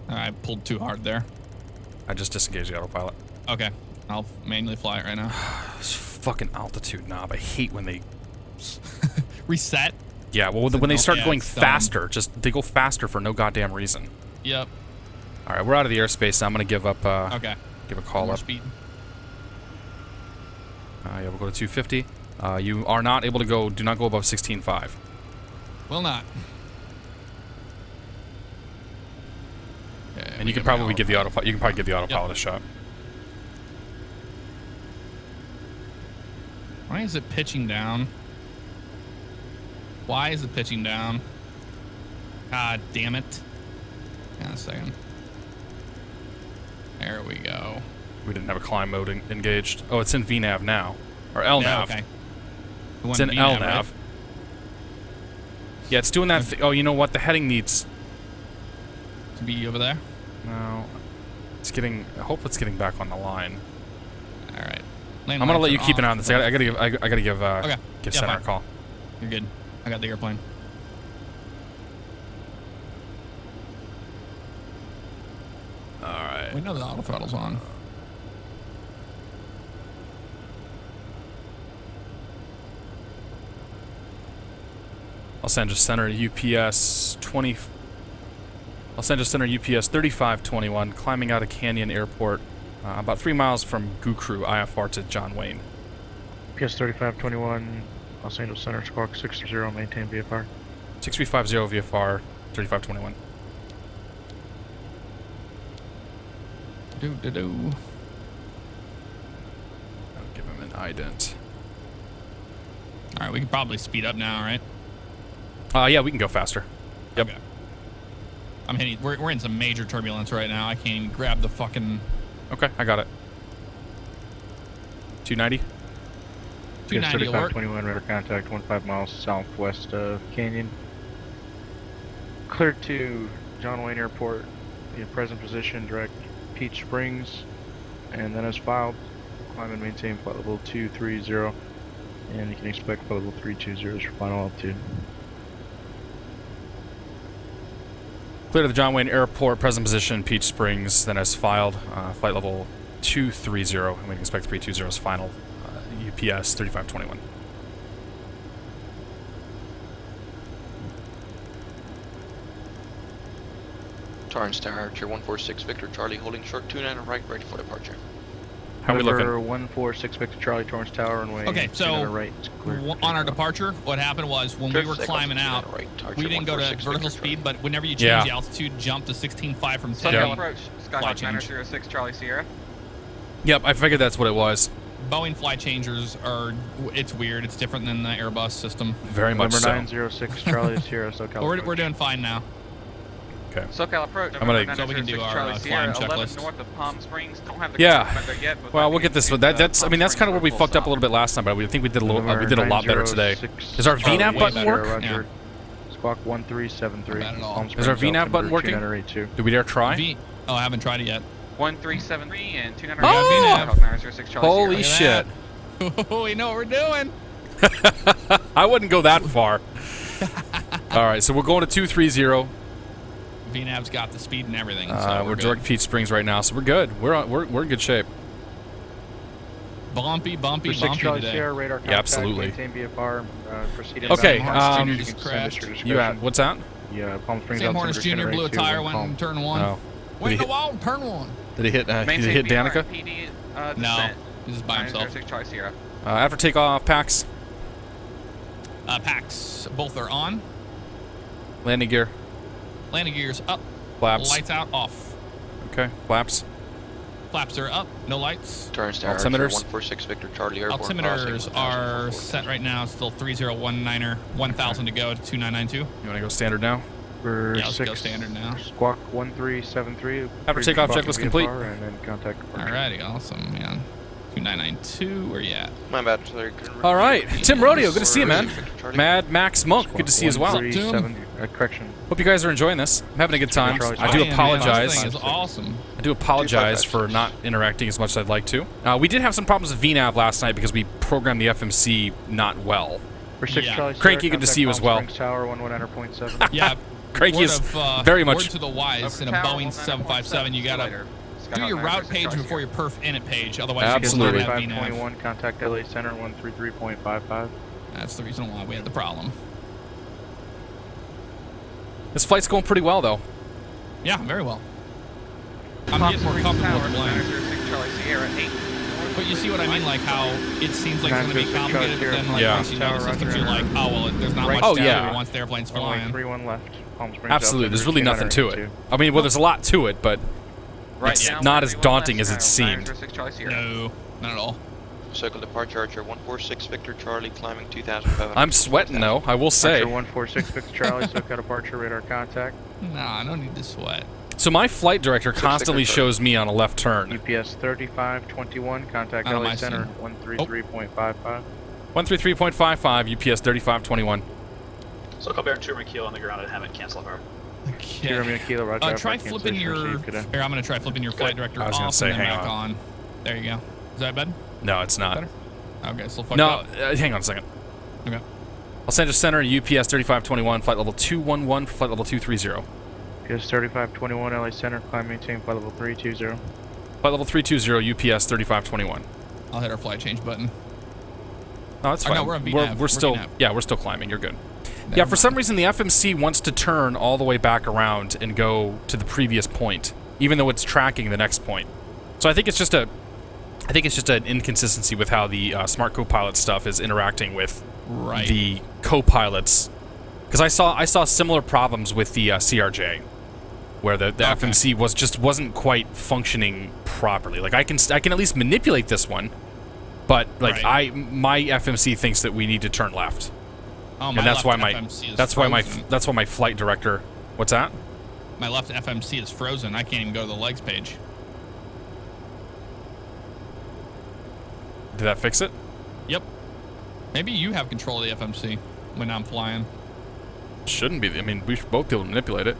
I pulled too hard there. I just disengaged the autopilot. Okay, I'll manually fly it right now. This fucking altitude knob. I hate when they... Reset? Yeah, well, when they start going faster, they go faster for no goddamn reason. Yep. All right, we're out of the airspace, so I'm going to give up... okay. Give a call More up. Speed. Yeah, we'll go to 250. You are not able to go... Do not go above 16.5. Will not. And you can probably give the autopilot. You can probably give the autopilot a shot. Why is it pitching down? Why is it pitching down? God damn it! Hang on a second. There we go. We didn't have a climb mode engaged. Oh, it's in VNAV now, or LNAV. Yeah, okay. It's in VNAV, LNAV. right? Yeah, it's doing that. Oh, you know what? The heading needs to be over there. No, it's getting. I hope it's getting back on the line. All right. I'm gonna let you keep an eye on this. I gotta give center a call. You're good. I got the airplane. All right. We know the auto throttle's on. Los Angeles Center UPS 20. Los Angeles Center UPS 3521, climbing out of Canyon Airport, about 3 miles from Gukru IFR to John Wayne. UPS 3521, Los Angeles Center, squawk 60, maintain VFR. 6350 VFR 3521. Do. I'll give him an ident. All right, we can probably speed up now, right? Yeah, we can go faster. Yep. Okay. I'm hitting. We're in some major turbulence right now. I can't even grab the fucking. Okay, I got it. 290. 290 will work. 3521, radar contact 15 miles southwest of Canyon. Cleared to John Wayne Airport in present position, direct Peach Springs, and then as filed, climb and maintain flight level 230, and you can expect flight level 320 for final altitude. Clear to the John Wayne Airport, present position, Peach Springs, then as filed, flight level 230, and we can expect 320 as final, UPS 3521. Torrance Tower, Archer 146 Victor Charlie, holding short 29 right, ready for departure. How are we looking? 146 Victor Charlie, Torrance Tower, runway. Okay, so right, on our departure, what happened was when we were climbing out, we didn't go to vertical speed, but whenever you change the altitude, jump to 16.5 from 10. SoCal approach, Skyhawk 906 Charlie Sierra. Yep, I figured that's what it was. Boeing fly changers are, it's weird. It's different than the Airbus system. Very much so. Number 906 Charlie Sierra, SoCal. We're doing fine now. Okay. SoCal approach. So we can do our climb checklist. North of Palm Springs. Don't have the there yet, but well, we'll get this one. That's I mean that's kind of where we fucked up a little bit last time, but I think we did a little we did a lot better today. Does our VNAV button work? Yeah. Squawk 1373. Is our VNAV button working? Do we dare try? Oh, I haven't tried it yet. 1373 and 200. Oh! Holy shit! We know what we're doing. I wouldn't go that far. All right, so we're going to 230. VNAV's got the speed and everything. So we're direct Peach Springs right now, so we're good. We're in good shape. Bumpy today. Sierra, radar yeah, absolutely. VFR, okay. You what's that? Yeah, Palm Springs. Sam Hornets Jr. blew a tire, went in turn 1. Oh. Went in the wall, turn 1. Did he hit Danica? No, he's just by himself. After takeoff, PAX. PAX, both are on. Landing gear. Landing gears up. Flaps. Lights out, off. Okay, flaps. Flaps are up, no lights. Altimeters. 146 Victor Charlie Airborne. Altimeters are set right now, still 3019er, 1000 to go to 2992. You want to go standard now? Yeah, let's go standard now. Squawk 1373. After takeoff checklist complete. And then contact. Alrighty, awesome, man. 2992, where you at? My bad. All right, Tim Rodeo, good to see you, man. Mad Max Monk, good to see you as well. Correction. Hope you guys are enjoying this. I'm having a good time. I do apologize. This thing is awesome. I do apologize for not interacting as much as I'd like to. We did have some problems with VNAV last night because we programmed the FMC not well. Cranky, good to see you as well. Tower 119.7. Yeah. Cranky is very much. Word to the wise, in a Boeing 757, you gotta do your route page before your perf init page, otherwise absolutely. you just don't have VNAV. 521, contact LA Center 133.55. That's the reason why we had the problem. This flight's going pretty well, though. Yeah, very well. I'm getting more comfortable with the plane. But you see what I mean, like how it seems like it's going to be complicated, but then like once you know the systems, you're like, oh well, there's not much to it once the airplane's flying. 31 left. Palm Springs, absolutely, there's really nothing to it. I mean, well, there's a lot to it, but it's not as daunting as it seemed. No, not at all. Circle departure, Archer 146 Victor Charlie, climbing 2,500. I'm sweating though, I will say. Archer 146 Victor Charlie, SoCal departure, radar contact. Nah, no need to sweat. So my flight director constantly shows me on a left turn. UPS 3521, contact LA Center 133.55. 133.55, UPS 3521. SoCal Bear 2 Kilo on the ground at Hammett, cancel her. Okay. Try flipping your. Here, I'm gonna try flipping your flight director off and then back on. There you go. Is that better? No, it's not. Better? Okay, so fuck no, hang on a second. Okay. Los Angeles Center, UPS 3521, flight level 211 for flight level 230. UPS 3521, LA Center, climb maintain flight level 320. Flight level 320, UPS 3521. I'll hit our flight change button. No, that's fine. No, we're on VNAV. We're still, yeah, we're still climbing. You're good. Yeah, for some reason the FMC wants to turn all the way back around and go to the previous point, even though it's tracking the next point. So I think it's just an inconsistency with how the smart copilot stuff is interacting with the co-pilots. Because I saw similar problems with the CRJ, where the FMC wasn't quite functioning properly. Like I can at least manipulate this one, but like my FMC thinks that we need to turn left. Oh, and that's why my flight director. What's that? My left FMC is frozen. I can't even go to the legs page. Did that fix it? Yep. Maybe you have control of the FMC when I'm flying. Shouldn't be. I mean, we should both be able to manipulate it.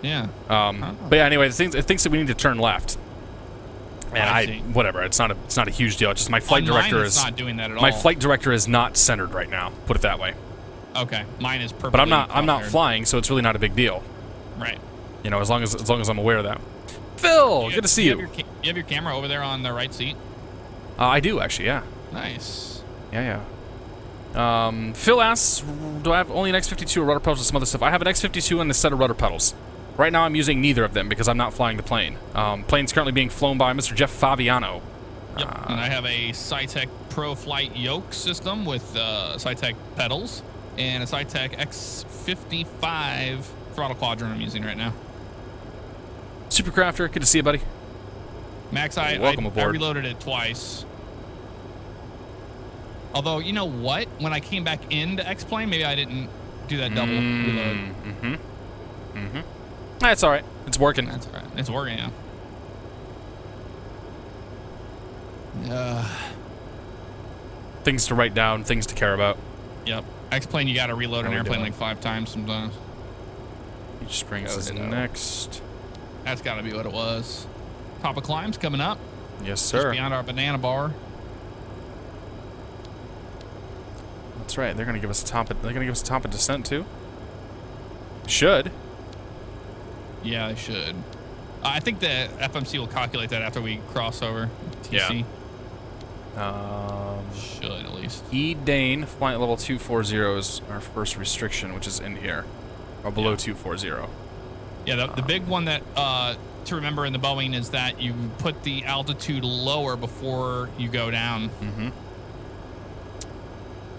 Yeah. But yeah, anyway, it thinks that we need to turn left. And whatever. It's not a huge deal. It's just my flight director is not doing that at all. My flight director is not centered right now. Put it that way. Okay. Mine is perfect. But I'm not flying, so it's really not a big deal. Right. You know, as long as I'm aware of that. Phil, good to see you. You have your camera over there on the right seat? I do actually. Yeah. Nice. Yeah. Phil asks, do I have only an X52 or rudder pedals and some other stuff? I have an X52 and a set of rudder pedals. Right now I'm using neither of them because I'm not flying the plane. Plane's currently being flown by Mr. Jeff Favignano. Yep, and I have a SciTech Pro Flight yoke system with SciTech pedals and a SciTech X55 throttle quadrant I'm using right now. Supercrafter, good to see you, buddy. Max, Welcome I aboard. reloaded it twice. Although, you know what? When I came back into X-Plane, maybe I didn't do that double reload. That's all right. It's working. That's all right. It's working, yeah. Things to write down, things to care about. Yep. X-Plane, you got to reload How an we airplane doing? like 5 times sometimes. Each Springs is next. That's got to be what it was. Top of climb's coming up. Yes, sir. Just beyond our banana bar. That's right. They're gonna give us a top. They're gonna give us a top of descent too. Should. Yeah, they should. I think the FMC will calculate that after we cross over TC. Yeah. Should at least. E Dane flight level 240 is our first restriction, which is in here, or below 240. Yeah, the big one that to remember in the Boeing is that you put the altitude lower before you go down.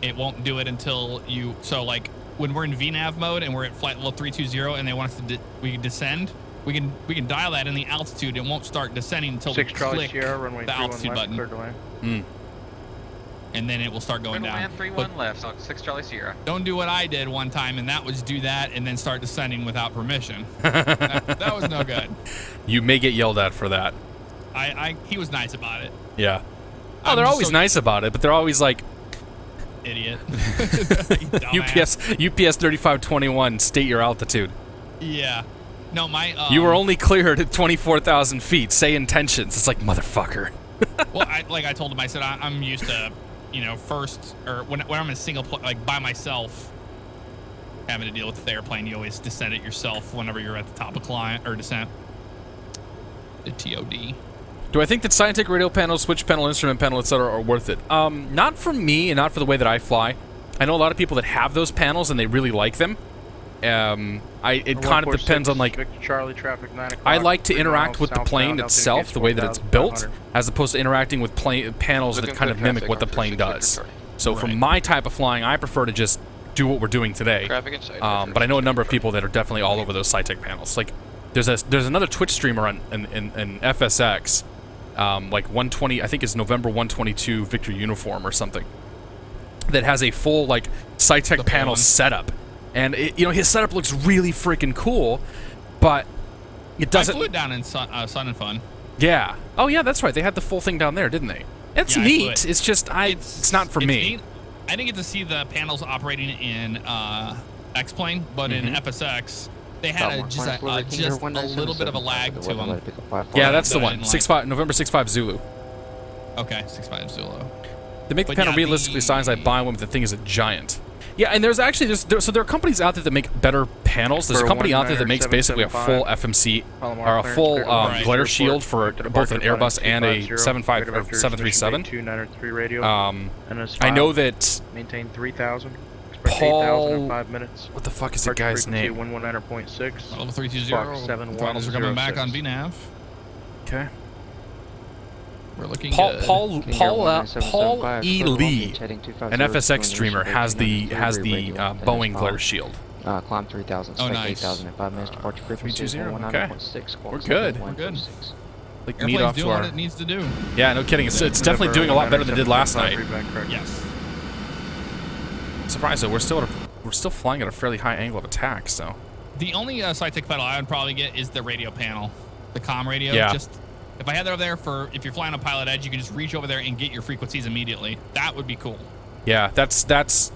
It won't do it until you. So like when we're in VNAV mode and we're at flight level 320 and they want us to we descend, we can dial that in the altitude. It won't start descending until we click the altitude button. And then it will start going down. 31 left, so 6 Charlie Sierra. Don't do what I did one time, and that was do that and then start descending without permission. that was no good. You may get yelled at for that. He was nice about it. Yeah. Oh, they're always nice about it, but they're always like, idiot. UPS 3521, state your altitude. Yeah. No, my you were only cleared at 24,000 feet. Say intentions. It's like, motherfucker. Well, like I told him, I said I'm used to, first or when I'm in a single like by myself, having to deal with the airplane. You always descend it yourself whenever you're at the top of climb or descent. The TOD. Do I think that scientific radio panel, switch panel, instrument panel, etc. are worth it? Not for me and not for the way that I fly. I know a lot of people that have those panels and they really like them. It kind of depends on like. Charlie, traffic 9 o'clock, I like to 3 interact miles, with the plane southbound, itself, the way that it's built, as opposed to interacting with panels that Looking kind for of mimic traffic what the on plane 36 does. Victor So for my type of flying, I prefer to just do what we're doing today. Traffic inside, But I know a number of people that are definitely all over those SciTech panels. Like, there's another Twitch streamer in FSX, like 120, I think it's November 122 Victor Uniform or something, that has a full like SciTech panel setup. And his setup looks really freaking cool, but it doesn't. I flew it down in Sun and Fun. Yeah. Oh yeah, that's right. They had the full thing down there, didn't they? It's neat. It's just it's not for me. Neat. I didn't get to see the panels operating in X-Plane, but in FSX they had just a little bit of a lag to them. Yeah, that's the one. November 6-5 Zulu. Okay, 6-5 Zulu. They make the panel realistically sized. I buy one, but the thing is a giant. Yeah, and there's actually so there are companies out there that make better panels. There's a company out there that makes basically a full FMC or a full glare shield for both an Airbus and a 737. I know that maintain 3,000. Paul, 5 minutes. What the fuck is the guy's name? 119.6. Level 320. Throttles are coming back on VNAV. Okay. We're looking Paul E. Lee, an FSX streamer, has the Boeing glare shield. Climb 3,000. Oh, nice. 8,000 in 5 minutes. Departure frequency 320. Okay. 19.6. We're good. We're good. Like meet off to doing our. what it needs to do. Yeah, no kidding. It's definitely doing a lot better than it did last night. Yes. Surprised though, we're still flying at a fairly high angle of attack. So. The only SciTech pedal I would probably get is the radio panel, the comm radio. Yeah. Just if I had that over there if you're flying on PilotEdge, you can just reach over there and get your frequencies immediately. That would be cool. Yeah, that's the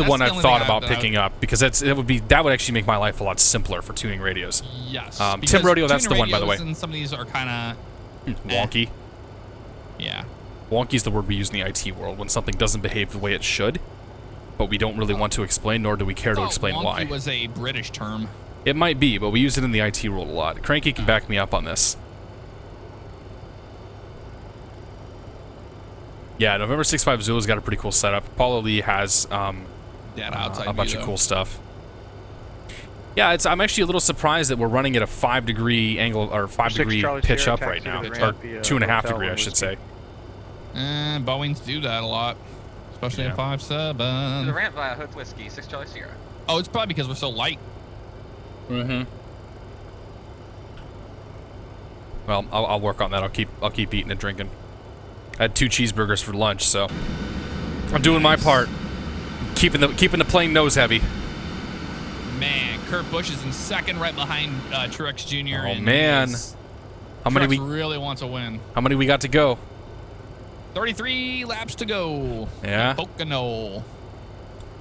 one I've thought about picking up because that would actually make my life a lot simpler for tuning radios. Yes. Tim Rodeo, that's the one, by the way. And some of these are kind of wonky. Yeah. Wonky is the word we use in the IT world when something doesn't behave the way it should, but we don't really want to explain, nor do we care to explain why. Wonky was a British term. It might be, but we use it in the IT world a lot. Cranky can back me up on this. Yeah, November 6-5 Zulu's got a pretty cool setup. Paulo Lee has a bunch of cool stuff. Yeah, I'm actually a little surprised that we're running at a 5-degree angle or 5-degree pitch Sierra, up right now, taxi to or ramp via 2.5 hotel degree, I and should say. Boeings do that a lot, especially Yeah. at 5.7. The ramp via Hood Whiskey, 6 Charlie Sierra. Oh, it's probably because we're so light. Mm-hmm. Well, I'll work on that. I'll keep eating and drinking. I had 2 cheeseburgers for lunch, so I'm doing my part. Keeping the plane nose heavy. Man, Kurt Busch is in second, right behind Truex Jr. Oh and man, how many Truex really wants to win. How many we got to go? 33 laps to go. Yeah. Pocono.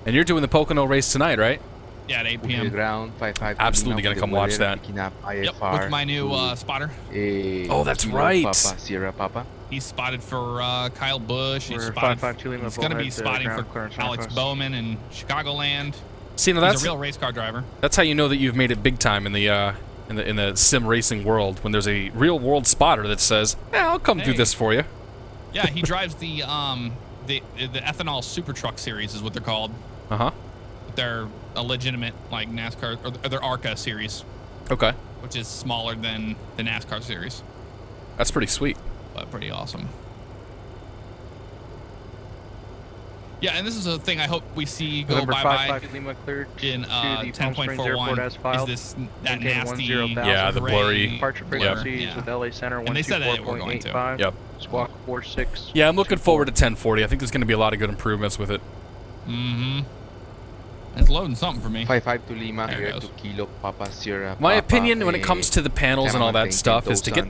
And you're doing the Pocono race tonight, right? Yeah, at 8 p.m. Ground, 55 Absolutely gonna come watch that. Yep, with my new spotter. Oh, that's right. Papa, Sierra Papa. He's spotted for Kyle Busch. He's We're spotted. 552 Lima He's going to be Bullhead, spotting ground for clearance Alex northwest. Bowman in Chicagoland. See, now He's a real race car driver. That's how you know that you've made it big time in the sim racing world, when there's a real world spotter that says, "Yeah, I'll come do this for you." Yeah, he drives the ethanol super truck series is what they're called. Uh-huh. They're a legitimate like NASCAR or their ARCA series. Okay. Which is smaller than the NASCAR series. That's pretty sweet. But pretty awesome. Yeah, and this is a thing I hope we see go November bye-bye 55 Lima cleared in to the Palm Springs Airport as 10.41. filed. Is this that Maintain nasty 10,000. Yeah, the blurry. Departure frequencies with LA Center And they said that they were going to. 124.85. Yep. Squawk 46. Yeah, I'm looking forward to 1040. I think there's going to be a lot of good improvements with it. Mm-hmm. It's loading something for me. 55 to Lima, There it here goes. to Kilo Papa Sierra. My Papa, opinion when it comes to the panels and all that stuff is to get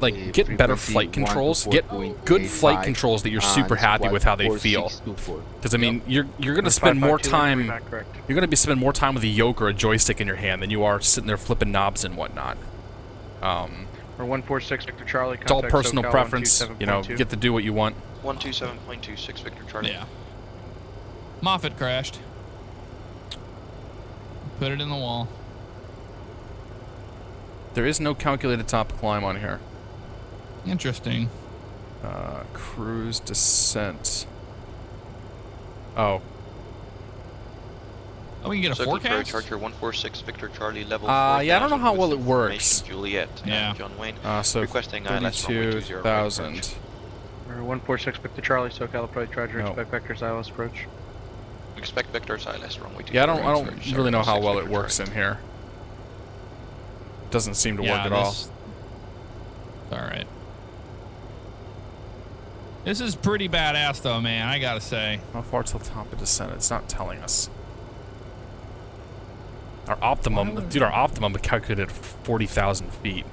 better flight controls, get good flight controls that you're super happy with how they feel. Because I mean, you're going to spend more time spend more time with a yoke or a joystick in your hand than you are sitting there flipping knobs and whatnot. Or 146 Victor Charlie. It's all contact personal SoCal preference. You know, 127.2. you get to do what you want. 127.26 Victor Charlie. Yeah. Moffat crashed. Put it in the wall. There is no calculated top climb on here. Interesting. Cruise descent. Oh. Oh, we can get a forecast? Charger 146 Victor Charlie level 4,000 I don't know how well it works. Juliet. Yeah. John Wayne. So requesting ILS runway 20 right 32,000. Or 146 Victor Charlie, SoCal approach, Roger, No. expect Vector's ILS approach. Expect Vector's ILS runway 20. Yeah, I don't really know how well it works in here. Doesn't seem to work at all. Alright. This is pretty badass though, man, I gotta say. How far to the top of descent? It's not telling us. Our optimum, dude, our optimum calculated 40,000 feet.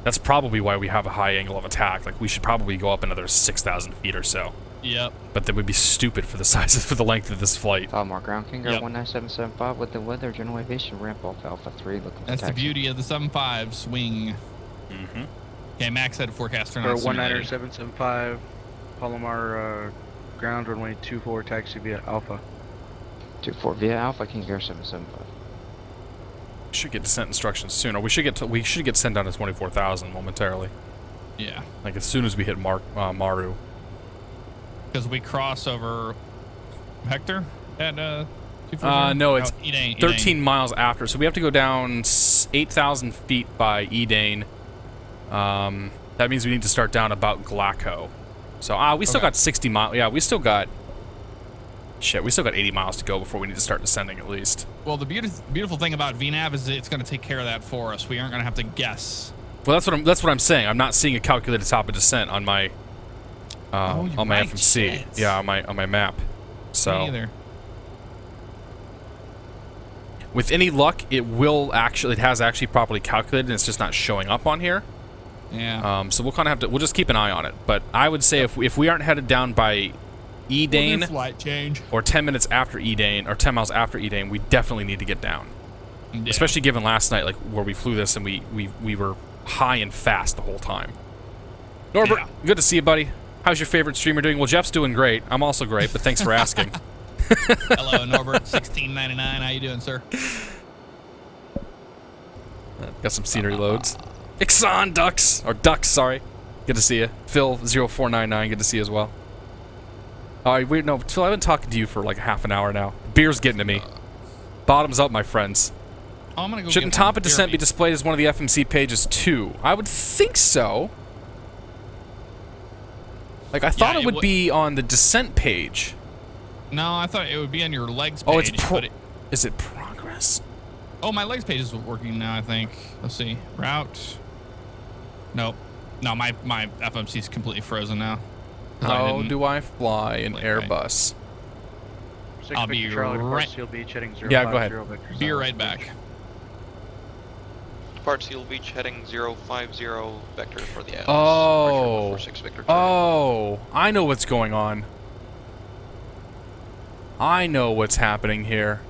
That's probably why we have a high angle of attack. Like, we should probably go up another 6,000 feet or so. Yep. But that would be stupid for the size for the length of this flight. More ground King Air 19775 with the weather, general aviation ramp off Alpha 3 looking for That's the taxi. beauty of the 7.5 swing. Mm-hmm. Okay, Max had a forecast turn Or on 19775 Palomar ground runway 24 taxi via Alpha. 24 via Alpha King Air 775. Should get descent instructions soon, or we should get sent down to 24,000 momentarily. Yeah. Like as soon as we hit Maru. Because we cross over Hector at no, it's Edane. 13 miles after, so we have to go down 8,000 feet by Edane. That means we need to start down about Glaco. So we still got 60 miles. Yeah, we still got 80 miles to go before we need to start descending at least. Well, the beautiful thing about VNAV is it's going to take care of that for us. We aren't going to have to guess. Well, that's what I'm saying. I'm not seeing a calculated top of descent on my on my FMC. Shit. Yeah, on my map. So Me either. with any luck, it has actually properly calculated, and it's just not showing up on here. Yeah. So we'll kind of have to. We'll just keep an eye on it. But I would say if we aren't headed down by Edane, We'll do flight change. or 10 minutes after Edane, or 10 miles after Edane, we definitely need to get down. Yeah. Especially given last night, like where we flew this and we were high and fast the whole time. Norbert, good to see you, buddy. How's your favorite streamer doing? Well, Jeff's doing great. I'm also great, but thanks for asking. Hello, Norbert, 1699. How you doing, sir? Got some scenery loads. Ixon Ducks, sorry. Good to see you. Phil 0499, good to see you as well. All right, Phil, I've been talking to you for like half an hour now. Beer's getting to me. Bottoms up, my friends. I'm gonna go. Shouldn't top of descent be displayed as one of the FMC pages too? I would think so. Like I thought it would be on the descent page. No, I thought it would be on your legs page. Oh, it's is it progress? Oh, my legs page is working now, I think. Let's see. Route. Nope. No, my FMC is completely frozen now. How do I fly an Airbus? I'll be right. Yeah, go ahead. Be right back. Depart Seal Beach heading 050 vector for the ILS. Oh. Victor. Oh, I know what's going on. I know what's happening here.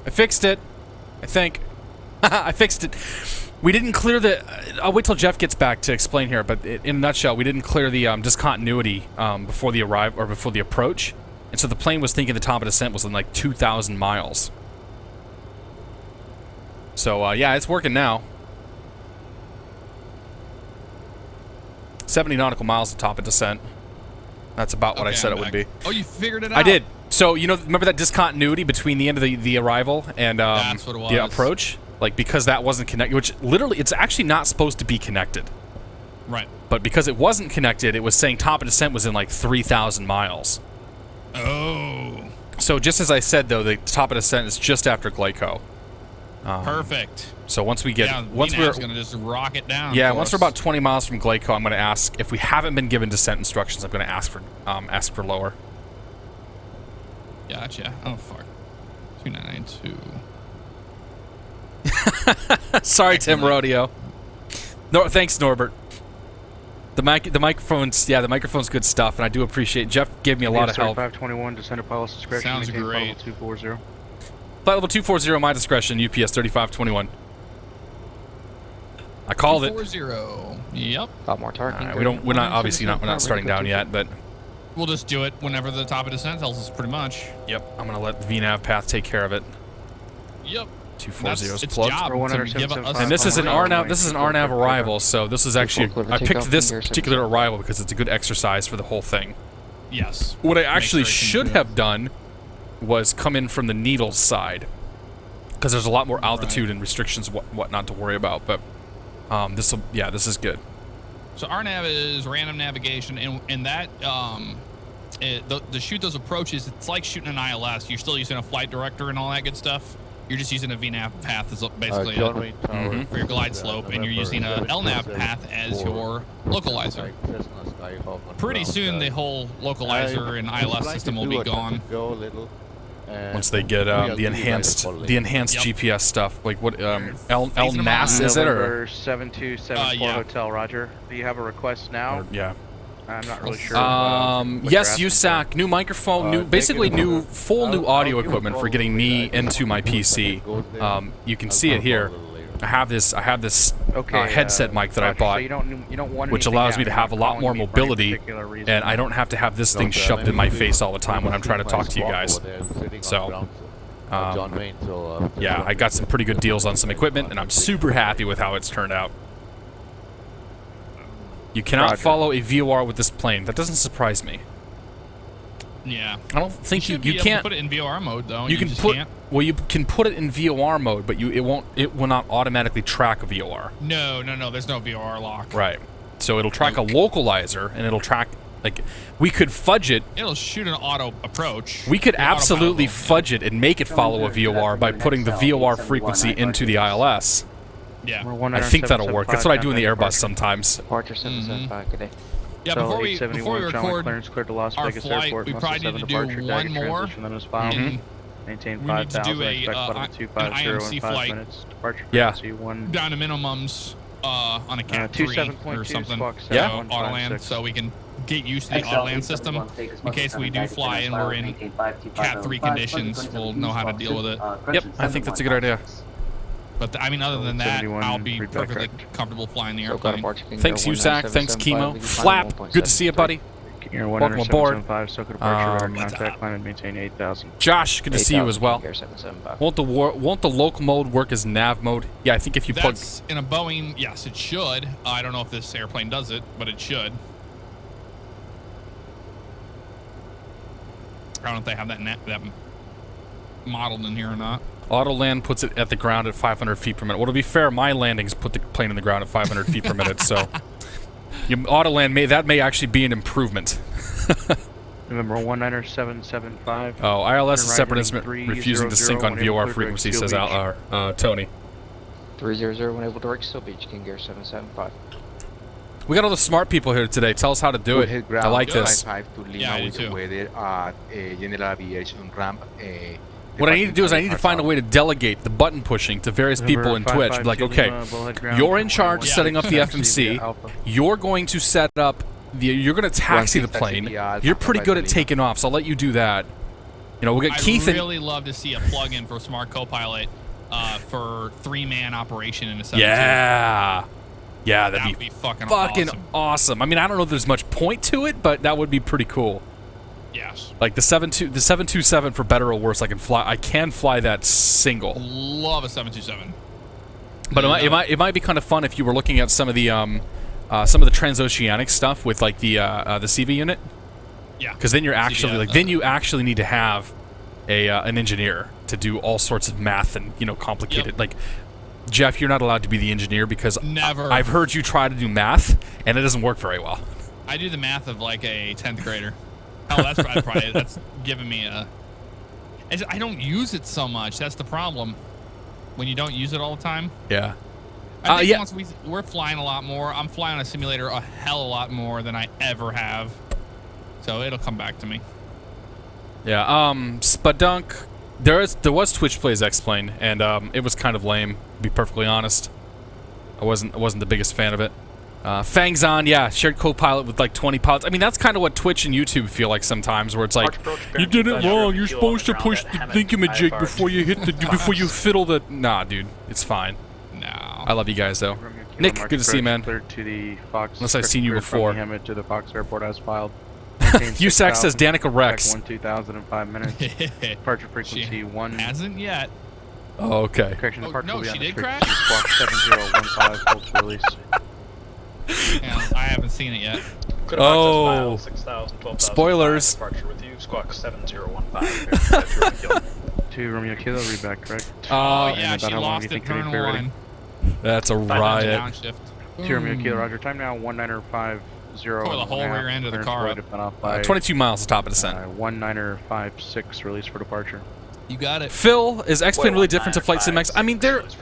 I fixed it. I think. I fixed it. We didn't clear the... I'll wait till Jeff gets back to explain here, but in a nutshell, we didn't clear the discontinuity before the before the approach. And so the plane was thinking the top of descent was in like 2,000 miles. So, yeah, it's working now. 70 nautical miles at top of descent. That's about what I said it would be. Oh, you figured it out? I did. So, you know, remember that discontinuity between the end of the arrival and That's what it was. the approach? Like, because that wasn't connected, which literally, it's actually not supposed to be connected. Right. But because it wasn't connected, it was saying top of descent was in like 3,000 miles. Oh. So just as I said, though, the top of descent is just after Glyco. Perfect. So once we get... Yeah, once we're going to just rock it down. Yeah, once we're about 20 miles from Glyco, I'm going to ask... If we haven't been given descent instructions, I'm going to ask for lower. Gotcha. Oh, fuck. 2992. Sorry, Tim Rodeo. No, thanks, Norbert. The microphone's good stuff, and I do appreciate. Jeff gave me a lot of help. 3521, descender pilot's discretion. Sounds great. Flight level 240. Flight level 240, my discretion. UPS 3521. I called it. 240. Yep. A lot more targeting. Right, we're not starting down yet, but we'll just do it whenever the top of descent tells us, pretty much. Yep. I'm gonna let the VNAV path take care of it. Yep. 240 is plugged. And this is an RNAV. This is an RNAV arrival. So this is actually I picked this particular arrival because it's a good exercise for the whole thing. Yes. What I actually should have done was come in from the Needles side, because there's a lot more altitude and restrictions what not to worry about. But this is good. So RNAV is random navigation, and that to shoot those approaches, it's like shooting an ILS. You're still using a flight director and all that good stuff. You're just using a VNAV path as basically for your glide slope, and you're using a LNAV path as your localizer. Pretty soon, the whole localizer and ILS system will be gone. Once they get the enhanced GPS stuff, like what LNAS is it or 7274 Hotel Roger? Do you have a request now? Yeah. I'm not really sure. Yes, USAC, new microphone, full new audio equipment for getting me into my PC. You can see it here. I have this headset mic that I bought, which allows me to have a lot more mobility, and I don't have to have this thing shoved in my face all the time when I'm trying to talk to you guys. So, yeah, I got some pretty good deals on some equipment, and I'm super happy with how it's turned out. You cannot follow a VOR with this plane. That doesn't surprise me. Yeah. I don't think you can't can't put it in VOR mode though. You can put it in VOR mode, but it will not automatically track a VOR. No. There's no VOR lock. Right. So it'll track a localizer, and it'll track we could fudge it. It'll shoot an auto approach. We could absolutely fudge it and make it follow a VOR by putting the VOR frequency into the ILS. Yeah. I think that'll work. That's what I do in the Airbus sometimes. Departure 775, good day. Yeah, before we record our flight, we probably need to do one more. Maintain we need to do an 250 IMC flight. Yeah. Down to minimums on a Cat 3 or something. Yeah. Autoland, so we can get used to the autoland system in case we do fly and we're in Cat 3 conditions. We'll know how to deal with it. Yep, I think that's a good idea. But I mean, other than that, I'll be perfectly comfortable flying the airplane. Thanks, USAC. Thanks, Chemo. Flap, good to see you, buddy. Welcome aboard. Josh, good to see you as well. Won't the local mode work as nav mode? Yeah, I think if you plug... in a Boeing, yes, it should. I don't know if this airplane does it, but it should. I don't know if they have that modeled in here or not. Autoland puts it at the ground at 500 feet per minute. Well, to be fair, my landings put the plane in the ground at 500 feet per minute, so Autoland may actually be an improvement. November 19775. Oh, ILS is separate instrument refusing to sync on VOR frequency, says Tony. 300 when able to reach Seal Beach, King Gear 775. We got all the smart people here today. Tell us how to do it. I like this. Yeah, I do too. General aviation ramp. What I need to do is I need to find a way to delegate the button pushing to various people in Twitch. Be like, okay, you're in charge of setting up the FMC. You're going to set up you're going to taxi the plane. You're pretty good at taking off, so I'll let you do that. You know, we'll get Keith. I'd really love to see a plug-in for Smart Copilot for 3-man operation in a 7-2. Yeah, that'd be fucking awesome. I mean, I don't know if there's much point to it, but that would be pretty cool. Yes. Like the 727 for better or worse, I can fly that single. Love a 727. But it might be kind of fun if you were looking at some of the transoceanic stuff with like the CV unit. Yeah. Because then you're actually then you actually need to have an engineer to do all sorts of math and complicated like. Jeff, you're not allowed to be the engineer because I've heard you try to do math and it doesn't work very well. I do the math of like a 10th grader. Oh, that's giving me a. I don't use it so much. That's the problem. When you don't use it all the time. Yeah. I think once we're flying a lot more. I'm flying on a simulator a hell of a lot more than I ever have. So it'll come back to me. Yeah. Spadunk. There was Twitch Plays X-Plane, and it was kind of lame, to be perfectly honest. I wasn't the biggest fan of it. Fangs on, yeah, shared co-pilot with like 20 pilots. I mean, that's kind of what Twitch and YouTube feel like sometimes, where it's like, you did it wrong. You're supposed to push the thingamajig before you hit before you fiddle the. Nah, dude, it's fine. No. I love you guys though. Nick, good to see you, man. To the Fox, unless I've seen you before. To the Fox Airport as filed. USAC says Danica Rex. 1,2005 minutes. Departure frequency 1. Hasn't yet. Oh, okay. Correction, departure no, will be she on the did frequency crash? Squawk 7015, hold to release. Yeah, I haven't seen it yet. Oh. Spoilers. Departure with you, Squawk 7015. 2 Romeo Kilo, read back, correct? Oh, yeah, she lost it, turn 1. That's a riot. Downshift. 2 Romeo Kilo, roger. Time now, 1950. Pour the whole rear end of the car up. 22 miles to top of descent. 1956, release for departure. You got it. Phil, is X-Plane really different to Flight Sim X? I mean, that's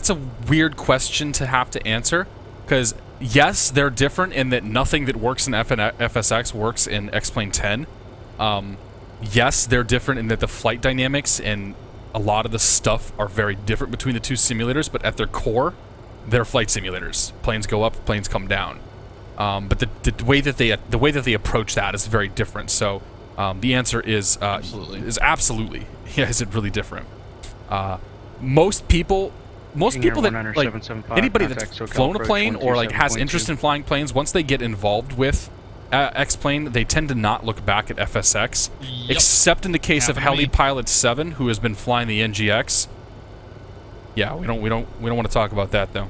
a weird question to have to answer, because yes, they're different in that nothing that works in FSX works in X-Plane 10. Yes, they're different in that the flight dynamics and a lot of the stuff are very different between the two simulators, but at their core, they're flight simulators. Planes go up, planes come down. But the way that they approach that is very different. So the answer is absolutely. Yeah, is it really different? Most people that like anybody that's flown a plane or like has interest in flying planes, once they get involved with X-Plane, they tend to not look back at FSX, except in the case of HeliPilot 7, who has been flying the NGX. Yeah, we don't want to talk about that though.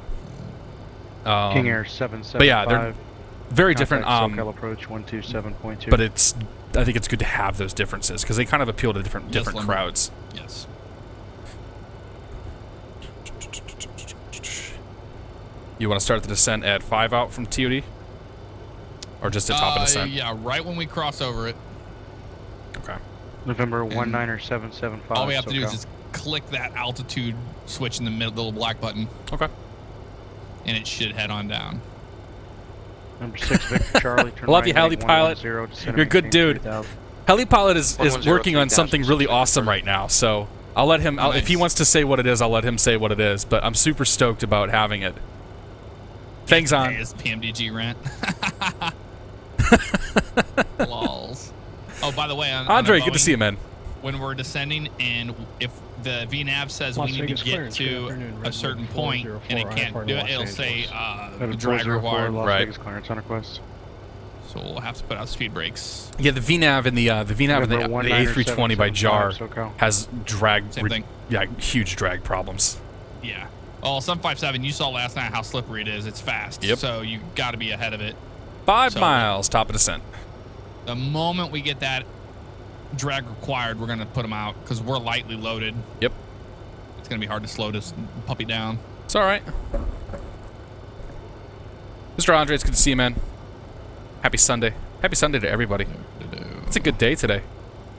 King Air 775. But yeah, they're very different. SoCal approach 127.2. But I think it's good to have those differences because they kind of appeal to different crowds. Yes. You want to start the descent at 5 out from TOD, or just at top of descent? Yeah, right when we cross over it. Okay. November 19775. All we have to do is just click that altitude switch in the middle, the little black button. Okay. And it should head on down. Number 6, Victor Charlie. Love you, HeliPilot. You're a good dude. HeliPilot is working on something really awesome right now, so I'll let him. If he wants to say what it is, I'll let him say what it is. But I'm super stoked about having it. Fangs on. Hey, it's PMDG rant. Lols. Oh, by the way, Andre, good to see you, man. When we're descending, and if the VNAV says we need to get to a certain point and it can't do it, it'll say drag required. Right. So we'll have to put out speed brakes. Yeah, the VNAV and the A320 by JAR has drag. Same thing. Yeah, huge drag problems. Yeah. Well, 757, you saw last night how slippery it is. It's fast. Yep. So you got to be ahead of it. 5 miles, top of descent. The moment we get that drag required, we're going to put them out because we're lightly loaded. Yep. It's going to be hard to slow this puppy down. It's all right. Mr. Andre, it's good to see you, man. Happy Sunday. Happy Sunday to everybody. It's a good day today.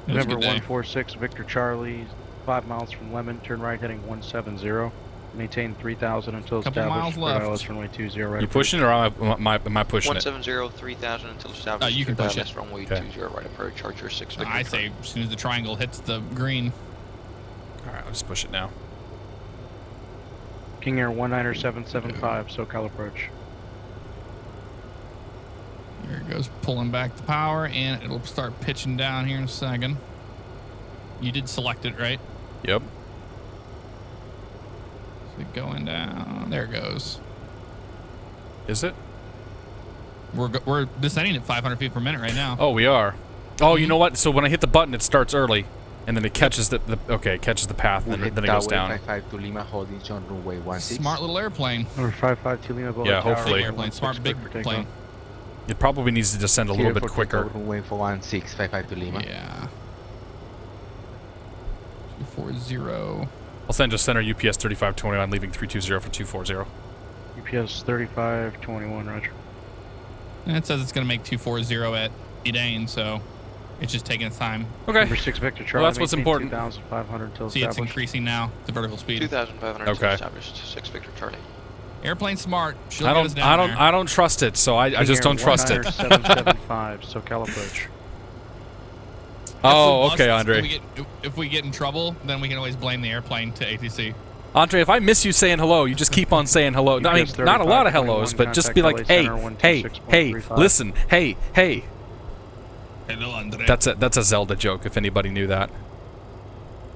November 146, Victor Charlie, 5 miles from Lemon, turn right heading 170. Maintain 3,000 until established. Left. Runway 20 right. You pushing it or am I pushing 170, 3,000 until established. You can push it. Runway 20 right approach, Archer 6 Victor. I say as soon as the triangle hits the green. All right, I'll just push it now. King Air 19775, SoCal approach. Here it goes, pulling back the power, and it'll start pitching down here in a second. You did select it, right? Yep. So going down. There it goes. Is it? We're descending at 500 feet per minute right now. Oh, we are. Oh, you know what? So when I hit the button, it starts early, and then it catches the catches the path, and then it goes down. 55 to Lima, holding on runway 16. Smart little airplane. Number 55 to Lima. Yeah, hopefully. Airplane. Smart big plane. It probably needs to descend a little bit quicker. Runway 1655 to Lima. Yeah. 240. I'll send just center UPS 3521, leaving 320 for 240. UPS 3521, roger. And it says it's going to make 240 at Edane, so it's just taking its time. Okay. Number 6 Victor Charlie. Well, that's what's important. 2,500 until See, it's increasing now, the vertical speed. 2,500 until established. 6 Victor Charlie. Airplane smart. She'll get us down there. I don't trust it, so I just don't trust it. 775, SoCal approach. Oh, okay, Andre. If we get in trouble, then we can always blame the airplane to ATC. Andre, if I miss you saying hello, you just keep on saying hello. No, I mean, not a lot of hellos, but just be like, hey, listen, hey. Hello, Andre. That's a Zelda joke, if anybody knew that.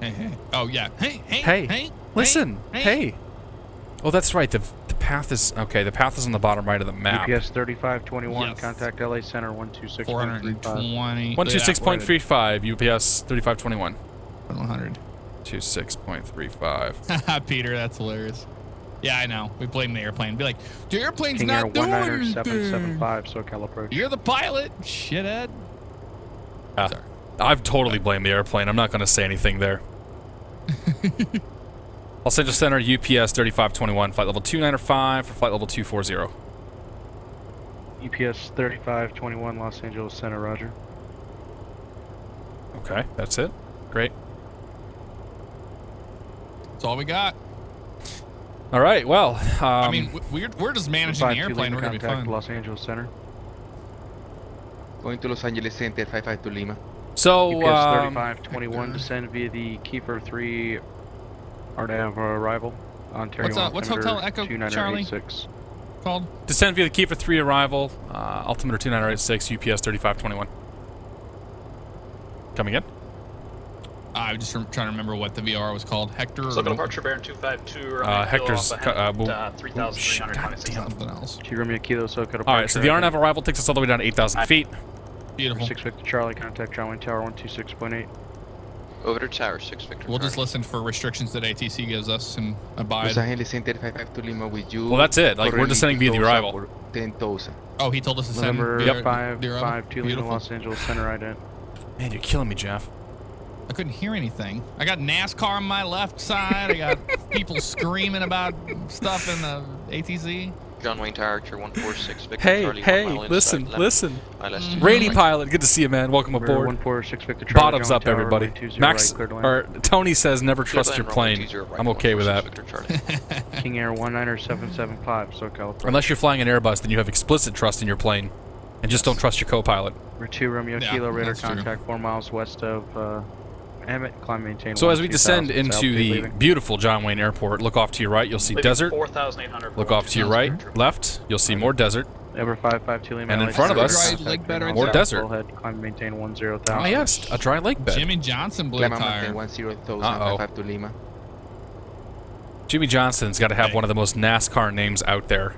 Hey. Oh, yeah. Hey. Listen, hey. Oh, that's right. The path is okay. The path is on the bottom right of the map. UPS 3521. Yes. Contact LA Center 126.35. 126.35. UPS 3521. 100. 26.35. Peter, that's hilarious. Yeah, I know. We blame the airplane. Be like, the airplane's King not Air doing anything. 19775, SoCal approach. You're the pilot, shithead. I've totally blamed the airplane. I'm not going to say anything there. Los Angeles Center, UPS 3521, flight level 295 for flight level 240. UPS 3521, Los Angeles Center, roger. Okay, that's it. Great. That's all we got. All right, well. I mean, we're just managing the airplane. We're going to be fine. Los Angeles Center. Going to Los Angeles Center, 55 to Lima. So, UPS 3521, descend via the Kiefer 3 RNAV arrival. Ontario. What's Hotel Echo Charlie called? Descend via the Kiefer 3 arrival, altimeter 2986, UPS 3521. Coming in? I was just trying to remember what the VR was called. Hector? So departure bearing 252. Hector's... 3,326. Something else. Romeo Kilo, SoCal. All right, so the RNAV arrival takes us all the way down to 8,000 feet. Beautiful. 6 Victor Charlie, contact John Wayne Tower 126.8. Over to Tower 6 Victor. We'll just listen for restrictions that ATC gives us and abide. Los Angeles Center 55 to Lima with you. Well, that's it. Like, we're descending via the arrival. 10,000. Oh, he told us to send November 5 to Lima, Los Angeles Center ident. Man, you're killing me, Jeff. I couldn't hear anything. I got NASCAR on my left side. I got people screaming about stuff in the ATC. John Wayne Tower, Archer 146 Victor Charlie. Hey, listen. Rainy pilot, good to see you, man. Welcome aboard. 146 Victor Charlie. Bottoms up, everybody. Max, or Tony says never trust your plane. I'm okay with that. King Air 19775, SoCal. Unless you're flying an Airbus, then you have explicit trust in your plane, and just don't trust your co-pilot. We're 2 Romeo Kilo, radar contact 4 miles west of Emmett, climb maintain. So as we descend into the beautiful John Wayne Airport, look off to your right, you'll see desert. 4,800. Look off to your right, left, you'll see more desert. Over 552 Lima. And in front of us, more desert. Climb maintain 10,000. Oh yes, a dry lake bed. Jimmy Johnson blew a tire. 10,000 to Lima. Jimmy Johnson's got to have one of the most NASCAR names out there.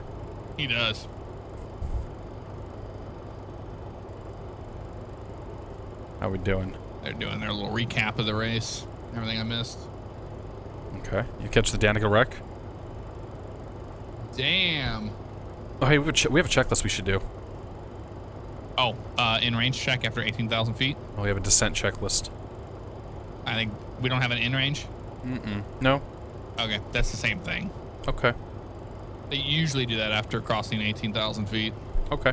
He does. How we doing? They're doing their little recap of the race. Everything I missed. Okay. You catch the Danica wreck? Damn. Oh, hey, we have a checklist we should do. Oh, in range check after 18,000 feet. Oh, we have a descent checklist. I think we don't have an in range. No. Okay, that's the same thing. Okay. They usually do that after crossing 18,000 feet. Okay.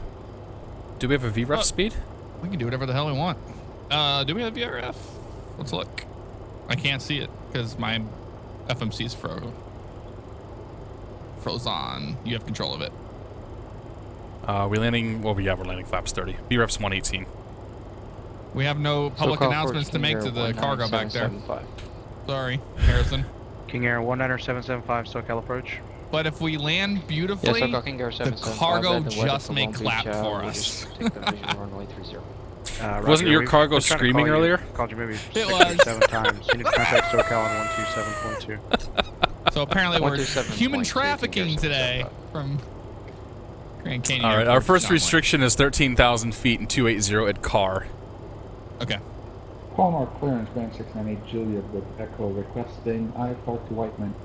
Do we have a VREF speed? We can do whatever the hell we want. Do we have VRF? Let's look. I can't see it because my FMC is froze on. You have control of it. We landing, well, yeah, we're landing flaps 30. VREF's 118. We have no public announcements to make to the cargo back there. Sorry, Harrison. King Air 19775, SoCal approach. But if we land beautifully, the cargo just may clap for us. Wasn't your cargo screaming earlier? Called you maybe 6 It or was. 7 times. You need to contact SoCal on 127.2. So apparently we're human trafficking today from Grand Canyon. All right, Airport our first somewhere. restriction is 13,000 feet and 280 at car. Okay. Palmer clearance, Band 698 Juliet with Echo requesting I-4 to Whiteman.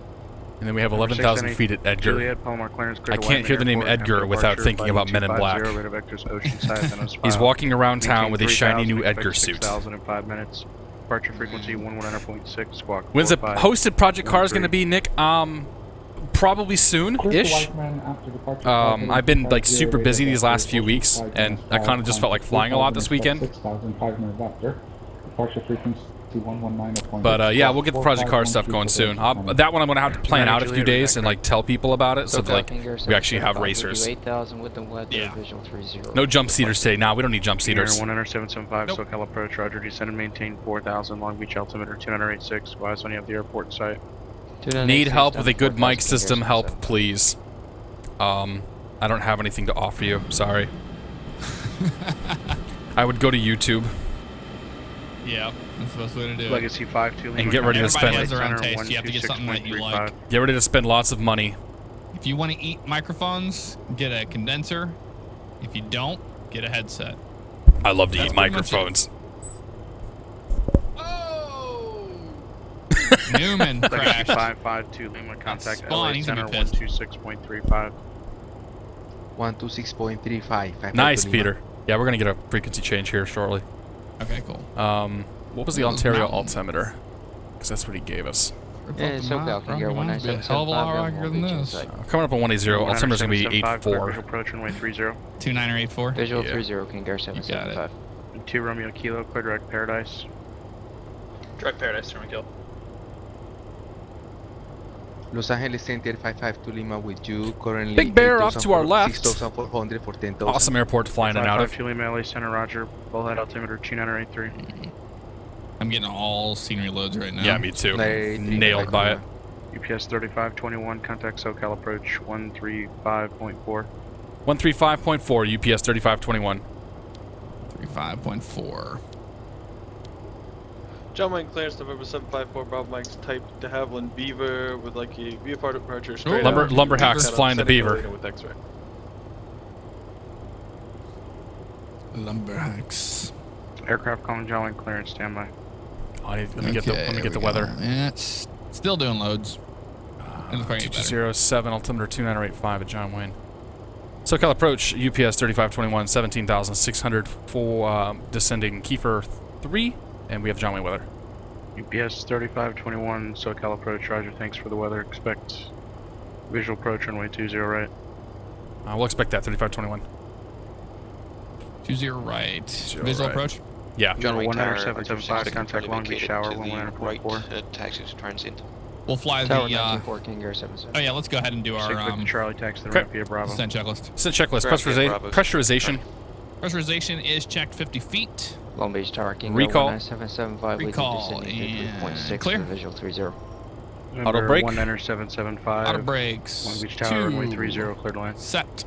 And then we have 11,000 feet at Edgar. Juliet, Palmer clearance, I can't hear the name Edgar without thinking about Men in Black. He's walking around town with his shiny new Edgar suit. 6,005 minutes. Departure frequency 119.6 squawk. When's the hosted project cars going to be, Nick? Probably soon-ish. I've been like super busy these last few weeks, and I kind of just felt like flying a lot this weekend. 6,500 vector. Departure frequency 119.6. But yeah, we'll get the project car stuff going soon. That one I'm going to have to plan out a few days and like tell people about it, so that, like we actually have racers. No jump seaters today. Nah, we don't need jump seaters. 10775 SoCal approach. Roger. Descend and maintain 4,000 Long Beach altimeter 286. Wise when you have the airport in sight. Need help with a good mic system? Help, please. I don't have anything to offer you. Sorry. I would go to YouTube. Yeah, that's the best way to do it. Legacy 5-2 and get ready to spend. Everybody has their own taste. You have to get something that you like. Get ready to spend lots of money. If you want to eat microphones, get a condenser. If you don't, get a headset. I love to eat microphones. Oh! Newman crashed. 552 Lima, contact LA He's Center gonna be pissed. 126.35. 126.35. Nice, Peter. Yeah, we're gonna get a frequency change here shortly. Okay, cool. What was the Ontario altimeter? Because that's what he gave us. Yeah, SoCal can go 197.5. Hell of a lot rockier than this. Coming up on 180, altimeter's gonna be 84. Visual approach runway 30. 29 or 84. Visual 30 can go 775. 2 Romeo Kilo, clear direct Paradise. Direct Paradise, turn kill. Los Angeles Center 552 Lima with you. Currently Big Bear off to our left. 6,400 for 10,000. Awesome airport to fly in and out of. 552 Lima, LA Center, Roger. Bullhead altimeter 2983. I'm getting all scenery loads right now. Yeah, me too. Nailed by it. UPS 3521, contact SoCal approach 135.4. 135.4, UPS 3521. 35.4. John Wayne clearance November 754 Bravo Mike's type de Havilland Beaver with like a VFR departure straight Lumberhacks flying the Beaver. With X-ray. Lumberhacks. Aircraft calling John Wayne clearance, standby. Let me get the weather. Yeah, it's still doing loads. 2207, altimeter 2985 at John Wayne. SoCal approach, UPS 3521, 17,600 for descending Kiefer 3, and we have John Wayne weather. UPS 3521, SoCal approach, Roger, thanks for the weather. Expect visual approach runway 20 right. We'll expect that, 3521. 20 right. Visual approach? Yeah. John Wayne Tower, 775, contact Long Beach Tower, 119.4. Taxi to transient. We'll fly Tower the, 94 King Air 77. oh yeah, let's go ahead and do our, Charlie taxi the ramp via Bravo. descent checklist. Descent checklist, pressurization. Pressurization is checked 50 feet. Long Beach Tower King Recall. 19775. Recall, and clear. Visual 30. Auto brake. 19775. Auto brakes. Long Beach Tower, runway 30, cleared line. Set.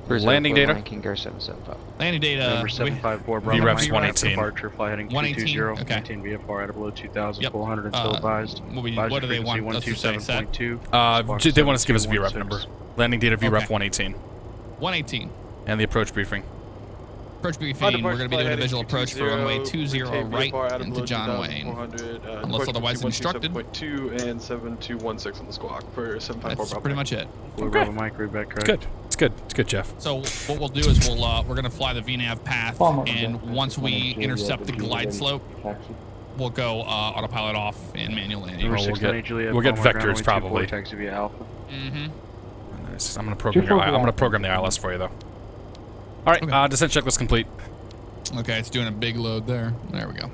Landing data. King Air 775. Landing data. Number 754 Bravo. VREF's 118. Departure, fly heading 220. Okay. Maintain VFR at below 2,400 until advised. What do they want us to say? Set? 127.2. They want us to give us VREF number. Landing data VREF 118. 118. And the approach briefing. Approach briefing, we're going to be doing a visual approach for runway 20 right into John Wayne. Unless otherwise instructed. 7.2 and 7216 on the squawk for 754 That's pretty much it. Blue Bravo Mike, read back correct. Good. It's good. It's good, Jeff. So what we'll do is we're gonna fly the VNAV path, and once we intercept the glide slope, we'll go autopilot off and manual landing. We'll get vectors probably. Taxi via Alpha. Mm-hmm. I'm gonna program the ILS for you though. All right, descent checklist complete. Okay, it's doing a big load there. There we go.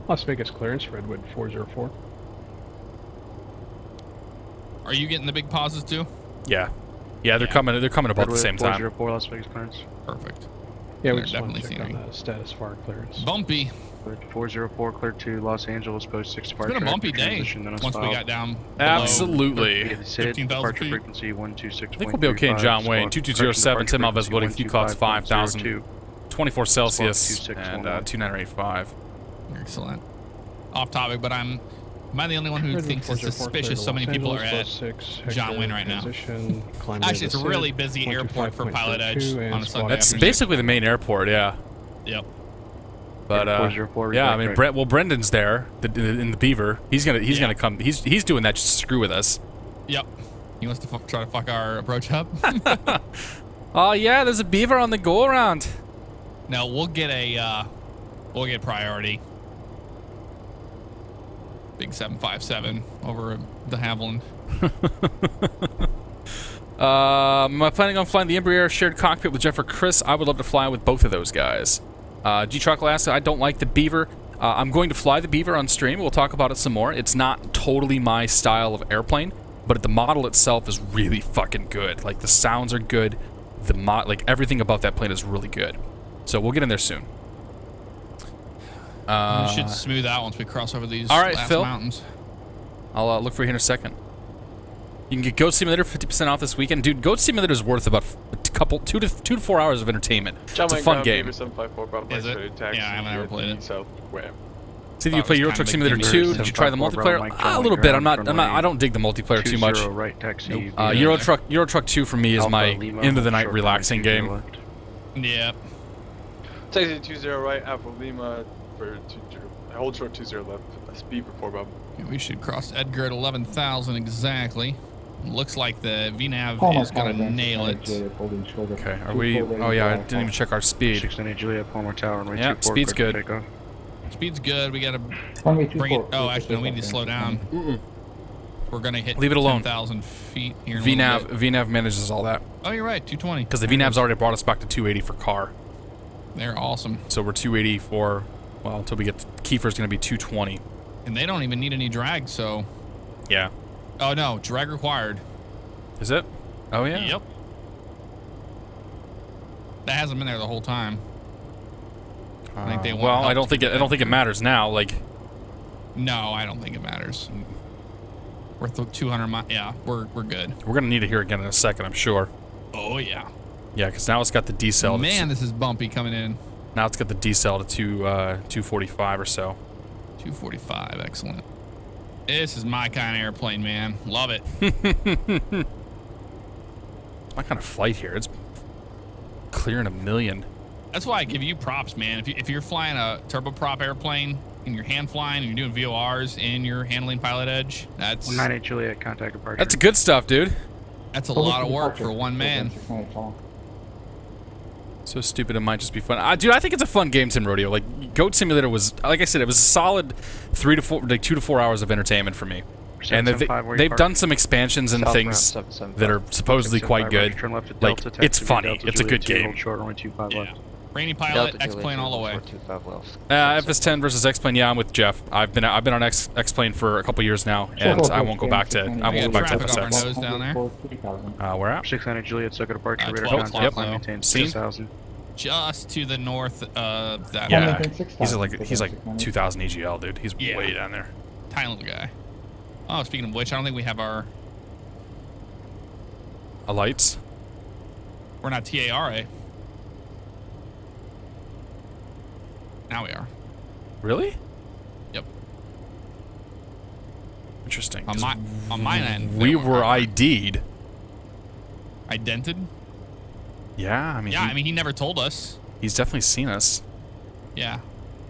Las Vegas clearance, Redwood 404. Are you getting the big pauses too? Yeah. Yeah, they're coming about the same time. 404 Las Vegas clearance. Perfect. Yeah, we They're just want to definitely check on the status for our clearance. Bumpy. 404 cleared to Los Angeles, post 6 departure. It's been a bumpy day once we got down Absolutely. 15,000 feet. Frequency 126. I think we'll be okay in John Wayne. 2207, 10 mile visibility, few clouds 5,000, 24 Celsius, and 2985. Excellent. Off topic, but am I the only one who thinks it's suspicious so many people are at John Wayne right now? Actually, it's a really busy airport for PilotEdge on a Sunday. That's basically the main airport, yeah. Yep. But yeah, I mean, Brendan's there in the Beaver. He's gonna come. He's doing that just to screw with us. Yep. He wants to try to fuck our approach hub. Oh yeah, there's a Beaver on the go around. No, we'll get priority. Big 757 over the Havilland. Am I planning on flying the Embraer shared cockpit with Jeff or Chris? I would love to fly with both of those guys. G-Truck asks, I don't like the Beaver. I'm going to fly the Beaver on stream. We'll talk about it some more. It's not totally my style of airplane, but the model itself is really fucking good. Like, the sounds are good. Like, everything about that plane is really good. So we'll get in there soon. We should smooth out once we cross over these last Phil. mountains. I'll look for you here in a second. You can get Goat Simulator 50% off this weekend. Dude, Goat Simulator is worth about two to 4 hours of entertainment. It's a fun game. Is it? Yeah, I haven't ever played it. So you play Euro Truck Simulator 2? Did you try the multiplayer? A little bit. I don't dig the multiplayer too much. Euro Truck 2 for me is my end of the night relaxing game. Yeah. Taxi 20 right, Alpha Lima for 20. Hold short 20 left. Speed report, Bob. Yeah, we should cross Edgar at 11,000 exactly. Looks like the VNAV is going to nail it. Okay, are we... Oh yeah, I didn't even check our speed. 698 Juliet, Palmer Tower, and yeah, speed's good. Speed's good. We got to bring it... Oh, actually, no, we need to slow down. We're going to hit 10,000 feet here in VNAV manages all that. Oh, you're right, 220. Because the VNAV's already brought us back to 280 for car. They're awesome. So we're 280 for... Well, until we get... Kiefer's going to be 220. And they don't even need any drag, so... Yeah. Oh, no. Drag required. Is it? Oh, yeah? Yep. That hasn't been there the whole time. I think they want well, I don't think it matters now. Like... No, I don't think it matters. We're 200 miles. Yeah, we're good. We're going to need it here again in a second, I'm sure. Oh, yeah. Yeah, because now it's got the decel. Man, this is bumpy coming in. Now it's got the decel to 245 or so. 245, excellent. This is my kind of airplane, man. Love it. My kind of flight here. It's clearing a million. That's why I give you props, man. If you're flying a turboprop airplane and you're hand flying and you're doing VORs and you're handling PilotEdge, that's... 198 Juliet, contact departure. That's good stuff, dude. That's a lot of work for one man. So stupid it might just be fun. Dude, I think it's a fun game, Sim Rodeo. Like, Goat Simulator was, like I said, it was a solid 2 to 4 hours of entertainment for me. And they've done some expansions and things that are supposedly quite good. Like, it's funny. It's a good game. Yeah. Rainy Pilot, X-Plane all the way. FS10 versus X-Plane. Yeah, I'm with Jeff. I've been on X-Plane for a couple years now, and I won't go back to FS6. Where at? 600 Juliet, second departure. Radar contact. Maintain 6,000. Just to the north of that. Yeah, he's like 2,000 EGL, dude. He's way down there. Tiny little guy. Oh, speaking of which, I don't think we have our lights. We're not TARA. Now we are. Really? Yep. Interesting. On my end, we were ID'd. Idented? Yeah, I mean. Yeah, I mean he never told us. He's definitely seen us. Yeah.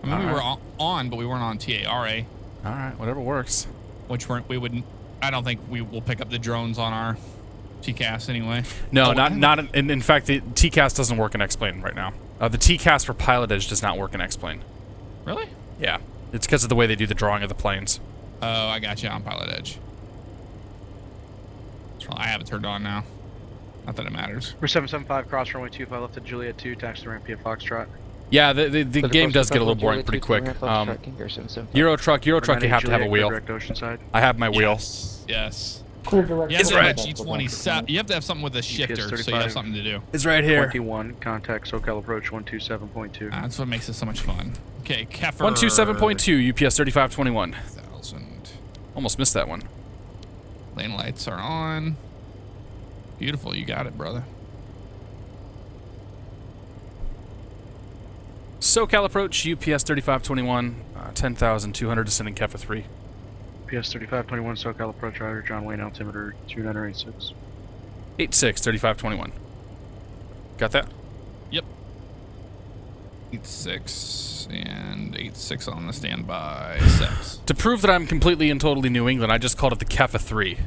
I mean we were on, but we weren't on TARA. All right, whatever works. Which we wouldn't. I don't think we will pick up the drones on our TCAS anyway. No, not. In fact, the TCAS doesn't work in X-Plane right now. The TCAS for PilotEdge does not work in X-Plane. Really? Yeah, it's because of the way they do the drawing of the planes. Oh, I got you on PilotEdge. Well, I have it turned on now. Not that it matters. We're 775 cross runway 25 left to Juliet 2, taxi to ramp via Foxtrot. Yeah, the game does get a little boring pretty quick. Euro truck, you have to have a wheel. I have my wheel. Yes. Clear direction. It's right. G20. You have to have something with a shifter, so you have something to do. It's right here. 21, contact SoCal approach 127.2. That's what makes it so much fun. Okay, Keffer. 127.2, UPS 3521. 1,000. Almost missed that one. Lane lights are on. Beautiful, you got it, brother. SoCal approach, UPS 3521, 10,200, descending Keffer 3. UPS 3521, SoCal approach, rider John Wayne, altimeter 2986. 86, 3521. Got that? Yep. 86 and 86 on the standby. 6. To prove that I'm completely and totally New England, I just called it the Keffer 3.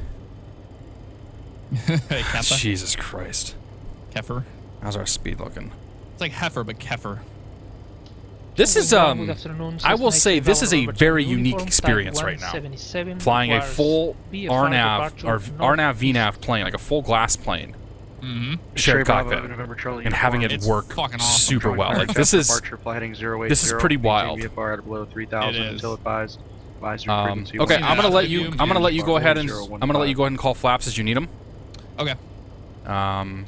Hey, Keffer. Jesus Christ. Keffer. How's our speed looking? It's like heifer, but Keffer. This is, I will say, this is a very unique experience right now. Flying a full RNAV, or RNAV VNAV plane, like a full glass plane. Shared cockpit. And having it work super well. Like, this is pretty wild. Okay, I'm gonna let you go ahead and call flaps as you need them. Okay. On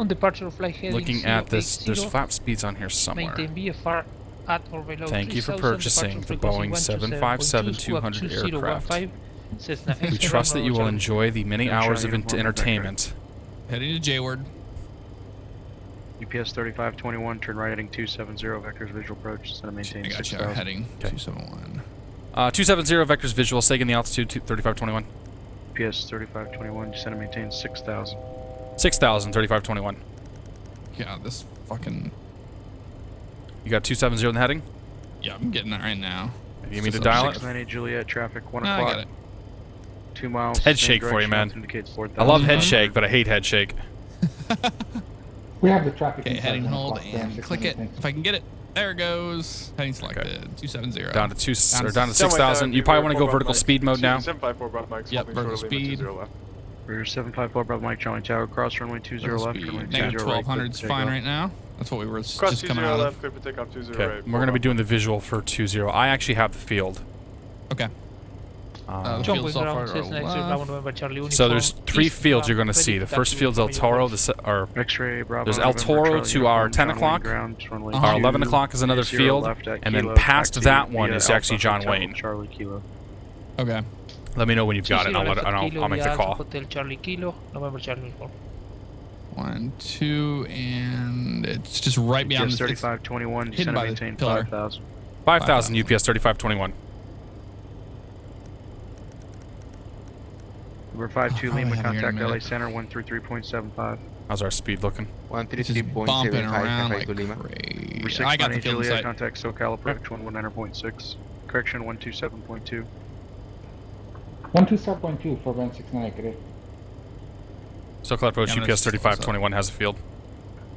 departure flight heading Looking at this, there's flap speeds on here somewhere. Maintain VFR at or below Thank you for purchasing the Boeing 757-200 aircraft. We trust that you will enjoy the many hours of entertainment. Heading to J-word. UPS 3521, turn right heading 270, vectors visual approach, center maintain 6,000. Heading 271. 270, vectors visual, SEG in the altitude, 3521. UPS 3521, descend and maintain 6,000. 6,000, 3521. Yeah, this fucking... You got 270 in the heading? Yeah, I'm getting that right now. You need me to dial it? 698 Juliet, traffic 1 no, o'clock. I got it. 2 miles. Head shake for you, man. I love head shake, but I hate head shake. We have the traffic. Okay, heading hold and click it. If I can get it. There it goes. Heading selected. 270. Down to 6,000. You probably want to go vertical speed mode now. 754 Bravo Mike. Yep, vertical speed. Rear 754 Bravo Mike, Charlie Tower, cross runway 20 left. Negative 1200 is fine right now. That's what we were just coming out of. Okay, we're going to be doing the visual for 20. I actually have the field. Okay. So there's 3 fields you're going to see. The first field's El Toro. There's El Toro to our 10 o'clock. Our 11 o'clock is another field. And then past that one is actually John Wayne. Okay. Let me know when you've got it. I'll make the call. 1, 2, and it's just right beyond the 3521, hidden by the pillar. 5,000. 5,000 UPS 3521. Number 52 Lima, contact LA Center 133.75. How's our speed looking? 133.75 to Lima. I got the field Juliet, contact SoCal approach 119.6. Correction 127.2. 127.2 for 169, correct. SoCal approach UPS 3521 has a field.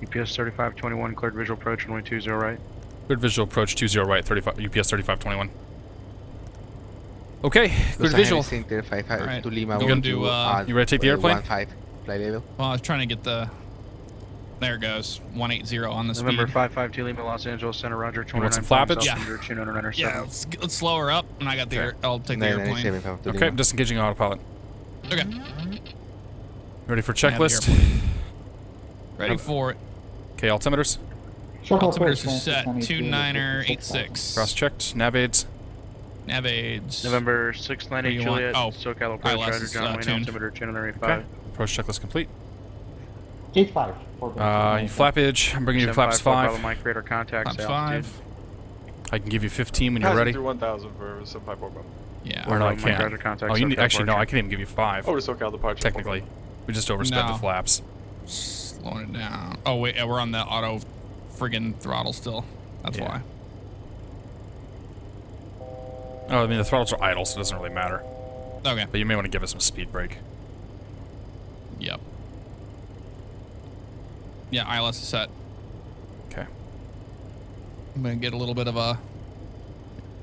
UPS 3521 cleared visual approach runway 20 right. Cleared visual approach 20 right, UPS 3521. Okay, cleared visual. Right. To Lima, you ready to take the airplane? 15, flight level. Well, I was trying to get the... There it goes. 180 on the speed. November 552 Lima, Los Angeles Center, Roger. 29. Want some flappage? Yeah, let's slow her up, and I got the I'll take the airplane. Okay, I'm disengaging autopilot. Okay. Ready for checklist? Ready for it. Okay, altimeters. Altimeters are set. 2986. Cross-checked. Nav aids. Nav aids. November 698 Juliet. SoCal approach, Roger, John Wayne, altimeter 1085. Okay. Approach checklist complete. 85. Flappage. I'm bringing you flaps 5. Mike, radar contacts. Flaps 5. I can give you 15 when you're ready. 1,000 for 754. Yeah. Or no, I can't. Oh, you need, actually, no, I can even give you 5. Over SoCal departure. Technically. We just oversped the flaps. Slowing it down. Oh, wait, we're on the auto friggin' throttle still. That's why. Oh, I mean, the throttles are idle, so it doesn't really matter. Okay. But you may want to give us some speed brake. Yep. Yeah, ILS is set. Okay. I'm gonna get a little bit of a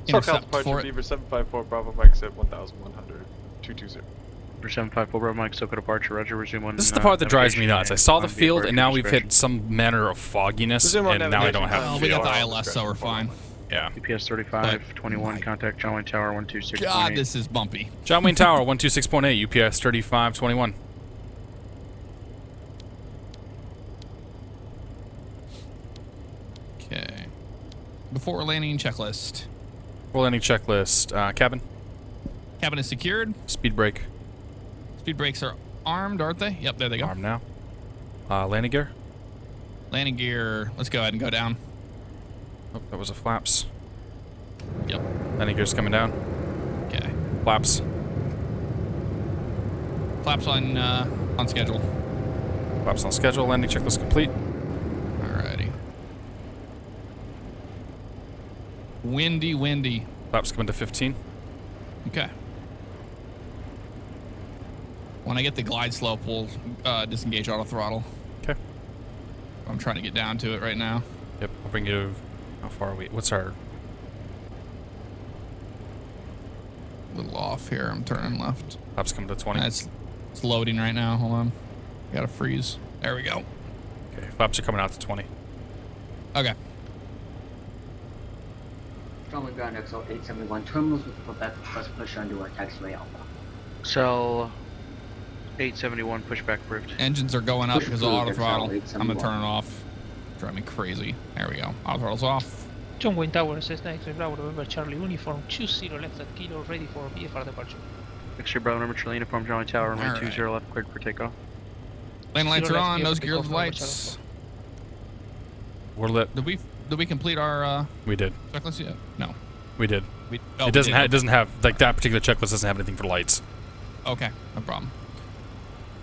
SoCal intercept departure, for it. Beaver 754, Bravo Mike set 1100, 220. For 754 Bravo Mike, SoCal departure, Roger, resume on This is the part that drives me nuts. I saw the via field, and departure now we've discretion. hit some manner of fogginess, Resume on and now I don't have Well, the we got field. the ILS, so we're fine. Yeah. UPS 3521, contact John Wayne Tower 126.8. God, this is bumpy. John Wayne Tower, 126.8, UPS 3521. Okay. Before landing checklist. Full landing checklist. Cabin. Cabin is secured. Speed brake. Speed brakes are armed, aren't they? Yep, there they go. Armed now. Landing gear. Landing gear. Let's go ahead and go down. Oh, that was a flaps. Yep. Landing gear's coming down. Okay. Flaps. Flaps on schedule. Flaps on schedule. Landing checklist complete. Alrighty. Windy, windy. Flaps coming to 15. Okay. When I get the glide slope, we'll disengage auto throttle. Okay. I'm trying to get down to it right now. Yep. I'll bring you. How far are we? What's our? A little off here. I'm turning left. Flaps coming to 20. It's loading right now. Hold on. Gotta freeze. There we go. Okay. Flaps are coming out to 20. Okay. Strongly ground XL 871 terminals with Quebec first push onto our taxiway Alpha. So 871 pushback approved. Engines are going up Push because of approved, auto throttle. XL I'm gonna 871. turn it off. Drive me crazy. There we go. Auto throttle's off. John Wayne Tower, Cessna X-ray Bravo, November Charlie, uniform 20 left at kilo, ready for VFR departure. X-ray Bravo number Charlie, uniform John Wayne Tower, runway Alright. 20 left, cleared for takeoff. Landing lights Zero are left, on. gear Nose for gear takeoff, lights. We're lit. Did we complete our We did. checklist yet? No. We did. Oh, It doesn't we did. have. It doesn't have like that particular checklist doesn't have anything for lights. Okay, no problem.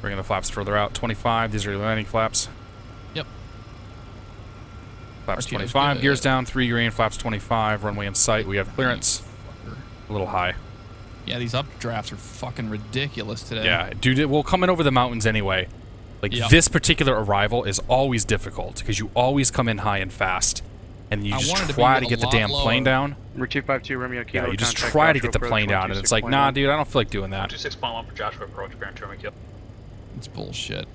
Bringing the flaps further out. 25. These are your landing flaps. Yep. Flaps RTO's 25. good. Gears down. 3 green. Flaps 25. Runway in sight. We have clearance. A little high. Yeah, these updrafts are fucking ridiculous today. Yeah, dude. We'll come in over the mountains anyway. Like Yep. this particular arrival is always difficult because you always come in high and fast, and you I just wanted to try be to a get the lot damn plane lower. down. Number 252 Romeo Kilo, Yeah, you just contact try to Joshua get the approach plane down, and it's like, 126.1. nah, dude, I don't feel like doing that. 26.1 for Joshua approach, bearing terminal kill. It's bullshit.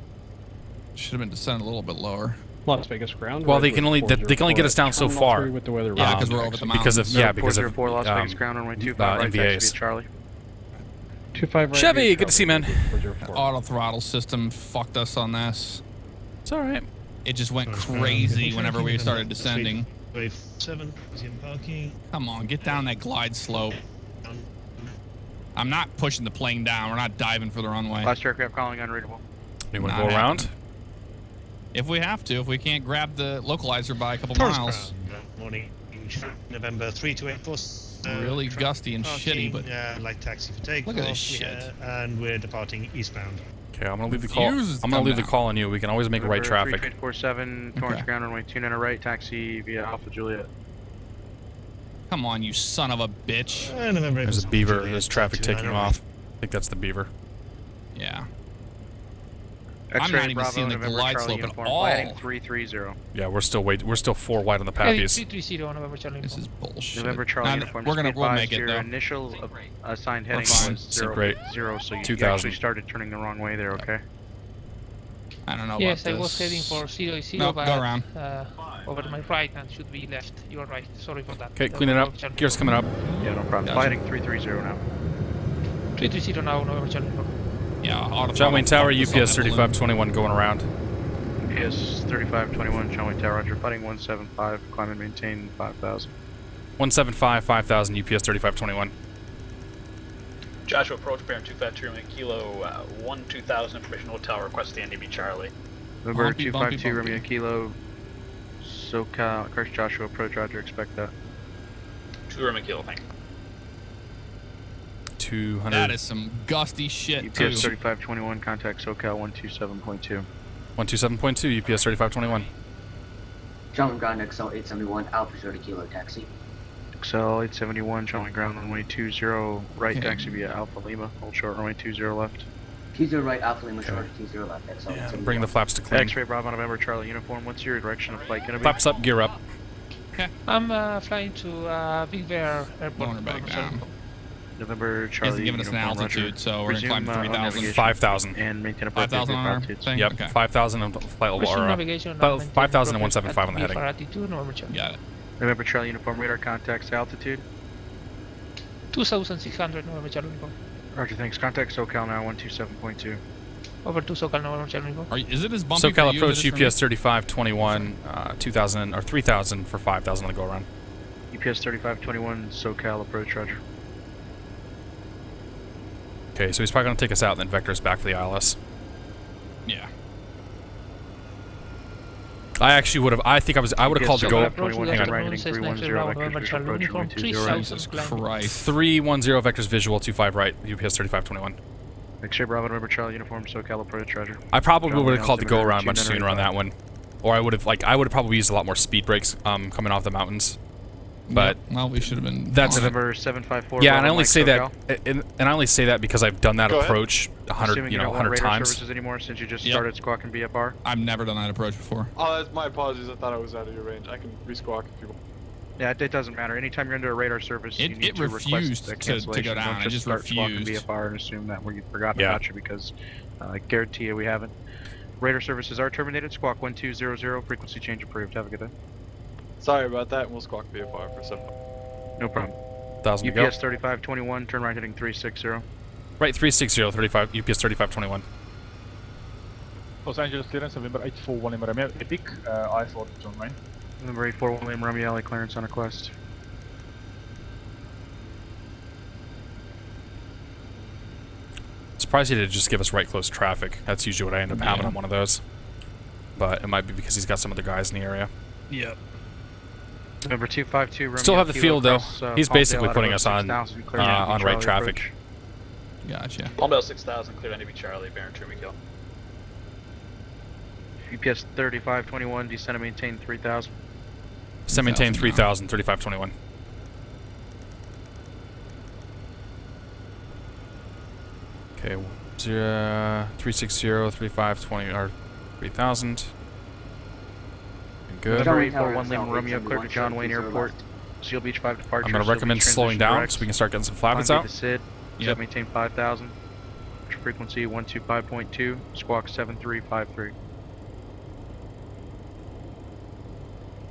Should have been descended a little bit lower. Las Vegas ground. Well, they can only get us down so far. With the weather Yeah, because we're over the mountains. Because of because of 404 Las Vegas ground, runway 25 right, taxi NVAs. via Charlie. 25 right. Chevy, here, good to see you, man. 404. Auto throttle system fucked us on this. It's all right. It just went crazy whenever we started descending. Wave 7, is in parking. Come on, get down that glide slope. I'm not pushing the plane down. We're not diving for the runway. Last aircraft calling unreadable. You want to Not go around? happening. If we have to, if we can't grab the localizer by a couple Taurus miles. ground, morning, November 3284. Really gusty and shitty, but light taxi for takeoff. look at this shit. And we're departing eastbound. Okay, I'm gonna leave the call. Fuse has I'm gonna come leave the down. call on you. We can always make right traffic. 3847 Torrance Okay. ground, runway 29 right, taxi via Alpha Juliet. Come on, you son of a bitch. November There's a beaver. Juliet, There's traffic 29 taking right. off. I think that's the beaver. Yeah. X-ray I'm not even Bravo, seeing the November glide Charlie slope at uniform, all. Heading 330. Yeah, we're still 4 wide on the Heavy pappies. 330 November Charlie. This is bullshit. November Charlie Now, uniform. we'll just be make advised it your though. initial assigned heading fine. was Sync rate 0, so you 2000. actually started turning the wrong way there, okay? I don't know Yes, about I this. was heading for 0, No, but go around. over my right and should be left. You are right. Sorry for that. Okay, clean it up. Gears coming up. Yeah, no problem. Gotcha. Fighting 330 now. 330 now, November Charlie. Yeah, auto John Wayne throttle Tower, fucked us on UPS that balloon. 3521 going around. UPS 3521, John Wayne Tower, Roger. Fighting 175, climb and maintain 5000. 175 5000 UPS 3521. Joshua approach, bearing 252 Romeo Kilo, 12000 information hotel, request the NDB Charlie. November Bumpy, 252 bumpy. Romeo Kilo, SoCal, Christ Joshua approach, Roger. Expect that. 2 Romeo Kilo, thank you. 200. That is some gusty shit UPS too. 3521, contact SoCal 127.2. 127.2 UPS 3521. John Wayne ground XL 871 Alpha 30 Kilo taxi. XL 871, John Wayne ground, runway 20 right, Okay. taxi via Alpha Lima, hold short, runway 20 left. 20 right, Alpha Lima Charlie, 20 left, XL. Yeah, bring the flaps to clean. X-ray Bravo November Charlie uniform. What's your direction of flight gonna be? Flaps up, gear up. Okay. I'm flying to Big Bear Airport. Back down. November Charlie. He hasn't given us an altitude, so we're gonna climb to 3,000. 5,000. And maintain a 5,000 on our thing? Yep, Okay. 5,000 on flight level, or 5,175 on the heading. Got it. November Charlie uniform radar contacts altitude. 2,600 November Charlie uniform. Roger, thanks. Contact SoCal now 127.2. Over 2 SoCal November Charlie uniform. Is it as bumpy SoCal for you approach as it is for me? UPS 3521, 2,000 or 3,000 for 5,000 on the go around. UPS 3521 SoCal approach, roger. Okay, so he's probably going to take us out and then vector us back for the ILS. Yeah. I actually would have. I think I would have called to go. Hang on. Jesus Christ. 310 vectors visual 25 right. UPS 3521. X-ray Bravo November Charlie uniform SoCal approach, roger. I probably would have called to go around much sooner on that one, or I would have probably used a lot more speed brakes coming off the mountains. But well, we should have been. That's November 754. Yeah, and I only say that, and I only say that because I've done that approach 100 times. Services anymore since you just started squawking BFR. I've never done that approach before. Oh, that's my apologies. I thought I was out of your range. I can re-squawk if you want. Yeah, it doesn't matter. Anytime you're under a radar service, you need to request a cancellation. To go down. Don't just start squawking BFR and assume that we forgot about you, because I guarantee you we haven't. Radar services are terminated. Squawk 1200. Frequency change approved. Have a good day. Sorry about that. We'll squawk BFR for 7. No problem. 1,000 to UPS go. 3521, turn right heading 360. Right, 360, 35, UPS 3521. Los Angeles clearance, November 841 Lima Romeo, Epic, I-4 John Wayne. November 841 Lima Romeo, LA clearance on request. Surprised he didn't just give us right close traffic. That's usually what I end up having on one of those. But it might be because he's got some other guys in the area. Yep. November 252 Romeo. Still have the field though. Across, He's basically putting us on right traffic. Approach. Gotcha. Palmdale 6000, cleared NDB Charlie, Baron Truman Kill. UPS 3521, descend and maintain 3000. Descend maintain 3000, 3521. Okay, 360, 3520, or 3000. Good. November 841 Lima Romeo, clear to John Wayne Airport. Seal Beach 5 departure. I'm going to recommend slowing down so we can start getting some flappers out. SID, set maintain 5000. Frequency 125.2, squawk 7353.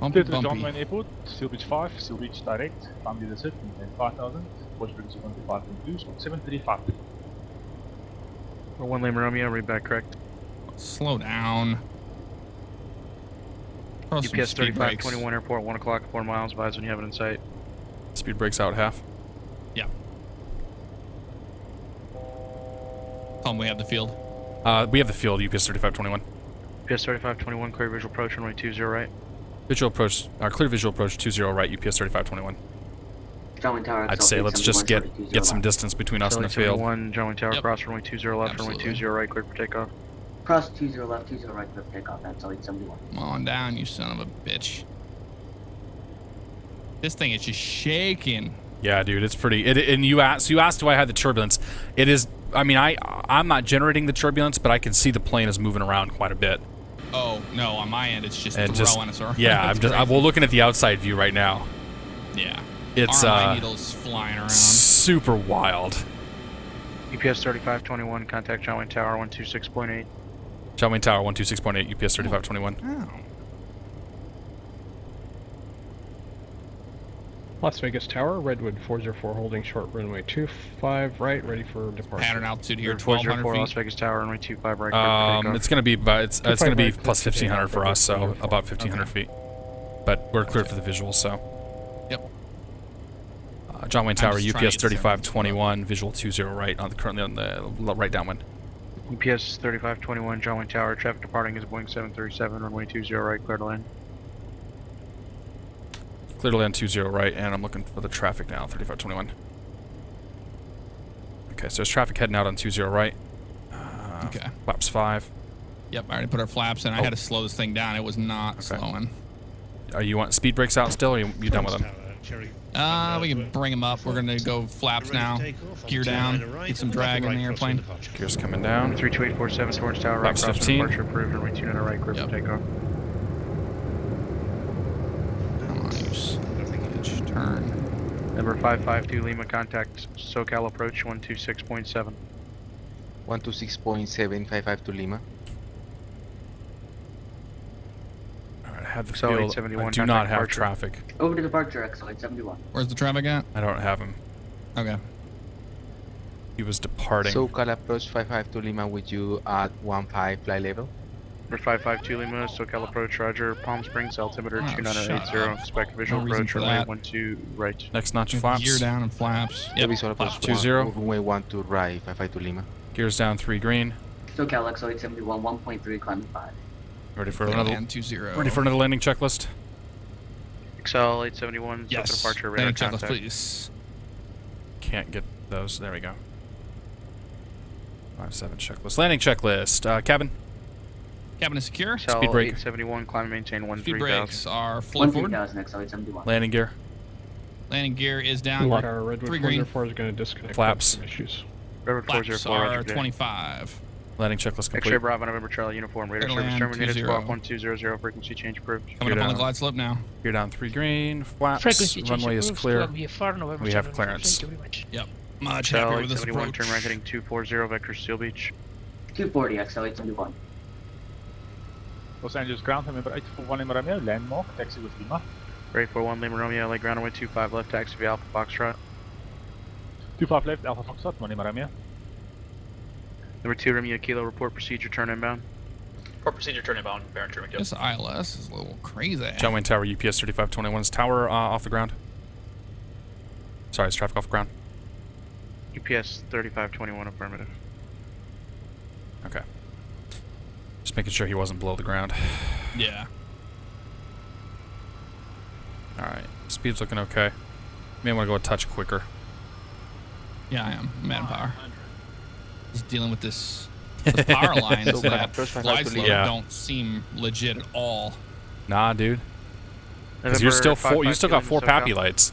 Clear to John Wayne Airport, Seal Beach 5, Seal Beach direct, family visit, maintain 5000, voice frequency 125.2, squawk 735. 1 Lima Romeo, read back correct. Slow down. UPS 3521 Airport, 1 o'clock, 4 miles, advise when you have it in sight. Speed brakes out half. Yeah. Tell them we have the field. We have the field, UPS 3521. UPS 3521, clear visual approach, runway 20 right. Visual approach, clear visual approach 20 right, UPS 3521. John Wayne Tower, I'd say let's just get some distance between us and the field. John Wayne Tower, cross runway 20 left, runway 20 right, clear for takeoff. Cross 20 left, 20 right, clear for takeoff, that's 871. Come on down, you son of a bitch. This thing is just shaking. Yeah, dude, it's pretty. And you asked why I had the turbulence. It is. I mean, I'm not generating the turbulence, but I can see the plane is moving around quite a bit. Oh no, on my end it's just throwing us around. Yeah, we're looking at the outside view right now. Yeah. It's RMI needles flying around. Super wild. UPS 3521, contact John Wayne Tower 126.8. John Wayne Tower 126.8, UPS 3521. Oh. Las Vegas Tower, Redwood 404 holding short runway 25 right, ready for departure. Pattern altitude here, 1200 feet. Las Vegas Tower, runway 25 right. It's gonna be, but it's gonna be plus 1500 for us, so about 1500 feet. But we're cleared for the visuals, so. Yep. John Wayne Tower, UPS 3521, visual 20 right, currently on the right downwind. UPS 3521, John Wayne Tower, traffic departing is Boeing 737, runway 20 right, clear to land. Clear to land 20 right, and I'm looking for the traffic now, 3521. Okay, so there's traffic heading out on 20 right. Okay. Flaps 5. Yep, I already put our flaps in. I had to slow this thing down. It was not slowing. Are you want speed brakes out still, or are you done with them? We can bring him up. We're gonna go flaps now. Gear down. Get some drag in the airplane. Gears coming down. 32847 towards tower, right Flaps cross 15. departure, approved, runway 29 right, clear for takeoff. Come on, you son of a bitch. Turn. Number 552 Lima, contact SoCal approach 126.7. 126.7, 552 Lima. Alright, I have the So field. 871, I do not have departure. traffic. Over to departure, XL 871. Where's the traffic at? I don't have him. Okay. He was departing. SoCal approach 552 Lima with you at 15 flight level. Number 552 Lima, SoCal approach, roger, Palm Springs, altimeter Oh, 2980, shut up. expect visual No reason approach, for runway that. 12 right. Next notch flaps. Gear down and flaps. Yep. Visual approach 20. runway 12 right, 552 Lima. Gears down 3 green. SoCal XL 871, 1.3, climbing 5. Ready for another. Land 20. Ready for another landing checklist. XL 871, Yes. SoCal departure, radar Landing checklist, contact. please. Can't get those. There we go. 5-7 checklist. Landing checklist. Cabin. Cabin is secure. XL Speed brake. 871, climb and maintain Speed 13,000. brakes are fully forward. 13,000 XL 871. Landing gear. Landing gear is down. Our Redwood 3 green. 404 is going to disconnect. Flaps. Some issues. Redwood Flaps 404, roger, are good. 25. Landing checklist complete. X-ray Bravo, November Charlie, uniform, radar Clear to service land, terminated, 20. squawk 1200, frequency change approved. Coming up on the down. glide slope now. Gear down 3 green. Flaps. Frequency change Runway is approved, clear. squawk VFR, November We have 7. clearance. Thank you very much. Yep. Much XL happier with this 871, approach. turn right heading 240, vector Steel Beach. 240 XL 871. Los Angeles ground, November 841 Lima Romeo, landmark, taxi with Lima. Ray 41 Lima Romeo, LA ground, runway 25 left, taxi via Alpha Foxtrot. 25 left, Alpha Foxtrot, 1 Lima Romeo. Number 2 Romeo Kilo, report procedure, turn inbound. Report procedure, turn inbound, Baron Truman. This ILS is a little crazy. John Wayne Tower, UPS 3521's tower off the ground. Sorry, it's traffic off the ground. UPS 3521, affirmative. Okay. Just making sure he wasn't below the ground. Yeah. Alright, speed's looking okay. May want to go a touch quicker. Yeah, I am. Manpower. Just dealing with this power lines that fly slope don't seem legit at all. Nah, dude. Because you're still you still got 4 Pappy lights.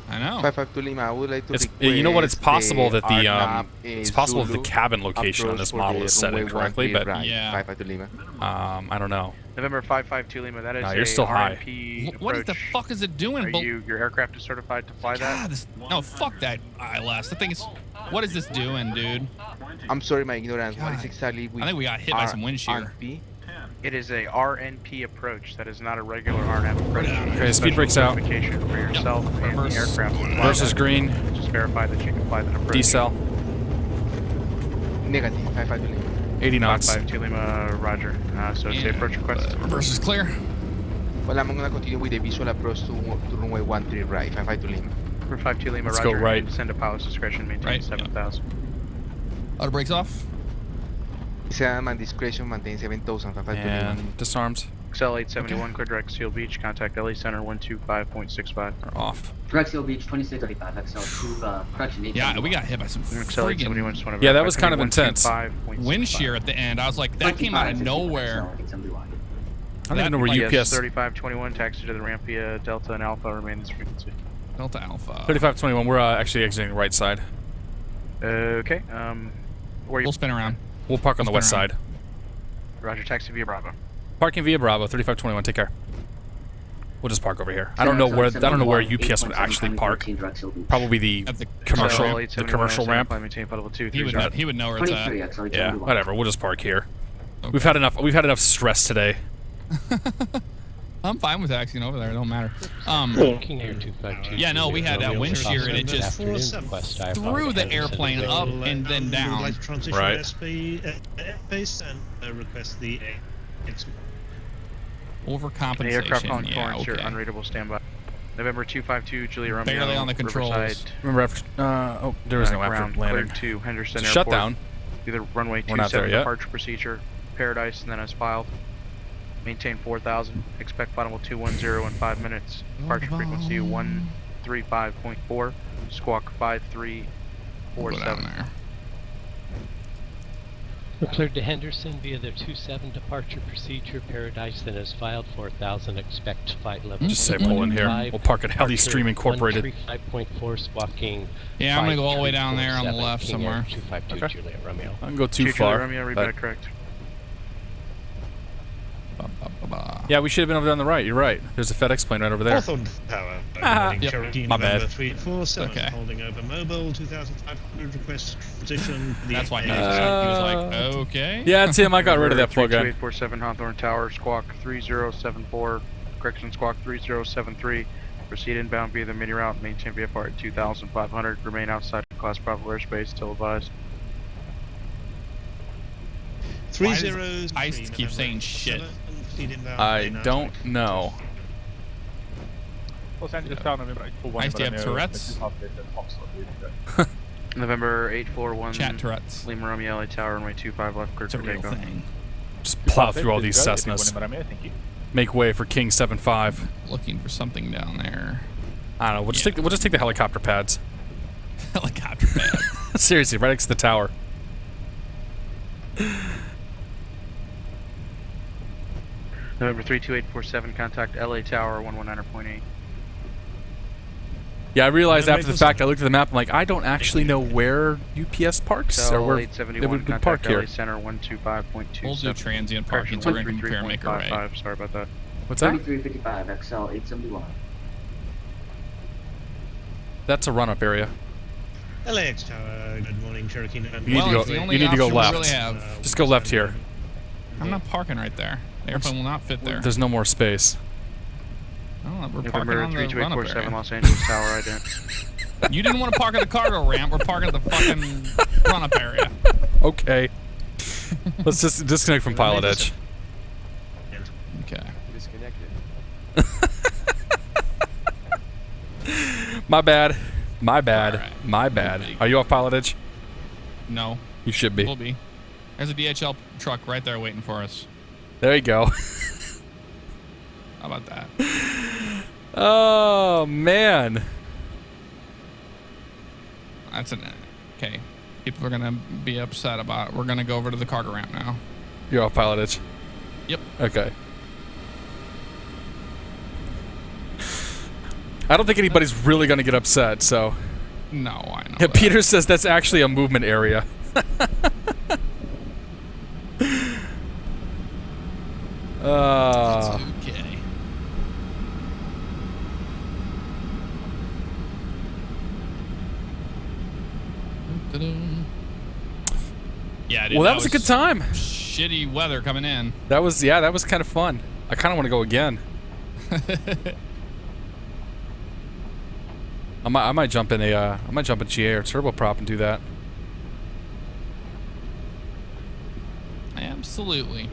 I know. 552 Lima, I would like to It's, you know what? It's possible that the RNAV it's possible that the Zulu cabin location on this approach model for is the set runway incorrectly, 13 but right, Yeah. 552 Lima. I don't know. November 552 Lima, that is Nah, you're a still high. RNP What the approach. fuck is it doing? Are your aircraft is certified to fly that? God, no, fuck that ILS. The thing is, what is this doing, dude? I'm sorry, my ignorance. What is God. exactly with I think we got hit by some wind shear. RNP? It is a RNP approach. That is not a regular RNAV approach. Okay, speed brakes out. Certification for yourself and the Reverse. aircraft. to fly Versus that. green. Just verify that you can fly that approach. Decel. Negative, 552 Lima. 80 knots. 552 Lima, roger. So it's the approach request. Reverse is clear. Well, I'm going to continue with the visual approach to runway 13 right, 552 Lima. For 52 Lima, Let's roger. go right. Send a pilot's discretion, maintain Right, 7,000. Auto brakes off. Seaman discretion, maintain 7,000, 552 Lima. And disarmed. XL 871, clear direct Seal Beach. Contact LA Center 125.65. Are off. Direct Seal Beach 2635 XL 2 correction 871. Yeah, we got hit by some XL 871, friggin' just want to Yeah, that verify was kind of intense. 125.65. wind shear at the end. I was like, that came out of nowhere. I don't even know where UPS. 3521, taxi to the ramp via Delta and Alpha, remain this frequency. Delta Alpha. 3521. We're actually exiting the right side. Okay, where you? We'll spin around. We'll park on the We'll west spin around. side. Roger, taxi via Bravo. Parking via Bravo. 3521. Take care. We'll just park over here. I don't know where UPS would actually park. Probably the commercial ramp. He would know where it's at. Yeah, whatever. We'll just park here. Okay. We've had enough stress today. I'm fine with taxiing over there. It don't matter. Yeah, no, we had that wind shear and it just threw the airplane up and then down. Right. Request the Overcompensation. The aircraft on yeah, Torrance, okay. unreadable standby. November 252, Julia Romeo. Barely on the controls. Riverside. Remember after, there was no after landing. To Henderson It's Airport. shutdown. Either runway 27 departure procedure, Paradise, and then as filed. Maintain 4,000. Expect final 210 in 5 minutes. Departure frequency 135.4. Squawk 5347. We're cleared to Henderson via the 27 departure procedure. Paradise then is filed 4,000. Expect flight level. Just say pull in here. We'll park at Heli Stream Incorporated. 135.4 squawking. Yeah, I'm gonna go all the way down there on the left somewhere. 252 Juliet Romeo. I can go too far. Romeo, read back correct. Yeah, we should have been over there on the right. You're right. There's a FedEx plane right over there. Hawthorne Tower. Yep. My bad. 347. Okay. Holding over mobile. 2,500 request position. That's why he was like, okay. Yeah, Tim, I got rid of that plug in. 2847 Hawthorne Tower, squawk 3074. Correction, squawk 3073. Proceed inbound via the mini route. Maintain VFR at 2,500. Remain outside class Bravo airspace till advised. 30. I keep saying shit. I don't know. Los Angeles Town, November 841. I used to have Tourette's. November 841. Chat Tourette's. Lima Romeo LA Tower, runway 25 left, clear for takeoff. Just plow through all these Cessnas. Make way for King 75. Looking for something down there. I don't know. We'll just take the helicopter pads. Helicopter pads. Seriously, right next to the tower. November 32847, contact LA Tower 119.8. Yeah, I realized after the fact, I looked at the map, I'm like, I don't actually know where UPS parks, or where they would park here. LA Center 125.27. We'll do transient parking so we're going to compare and make a right. Sorry about that. What's that? 2355, XL 871. That's a run-up area. LAX Tower, good morning, Cherokee. You need to go left. Just go left here. I'm not parking right there. The airplane will not fit there. There's no more space. Oh, we're parking on the run-up area. Los Angeles Tower, ident. You didn't want to park at the cargo ramp. We're parking at the fucking run-up area. Okay. Let's just disconnect from PilotEdge. Okay. Disconnected. My bad. My bad. Right. My bad. Are you off PilotEdge? No. You should be. We'll be. There's a DHL truck right there waiting for us. There you go. How about that? Oh, man. That's an... Okay. People are going to be upset about it. We're going to go over to the cargo ramp now. You're off PilotEdge? Yep. Okay. I don't think anybody's really going to get upset, so... No, I know Yeah, that. Peter says that's actually a movement area. That's okay. Yeah, dude, Well, that was a good time. Shitty weather coming in. That was kind of fun. I kind of want to go again. I might jump in GA or turboprop and do that. Absolutely.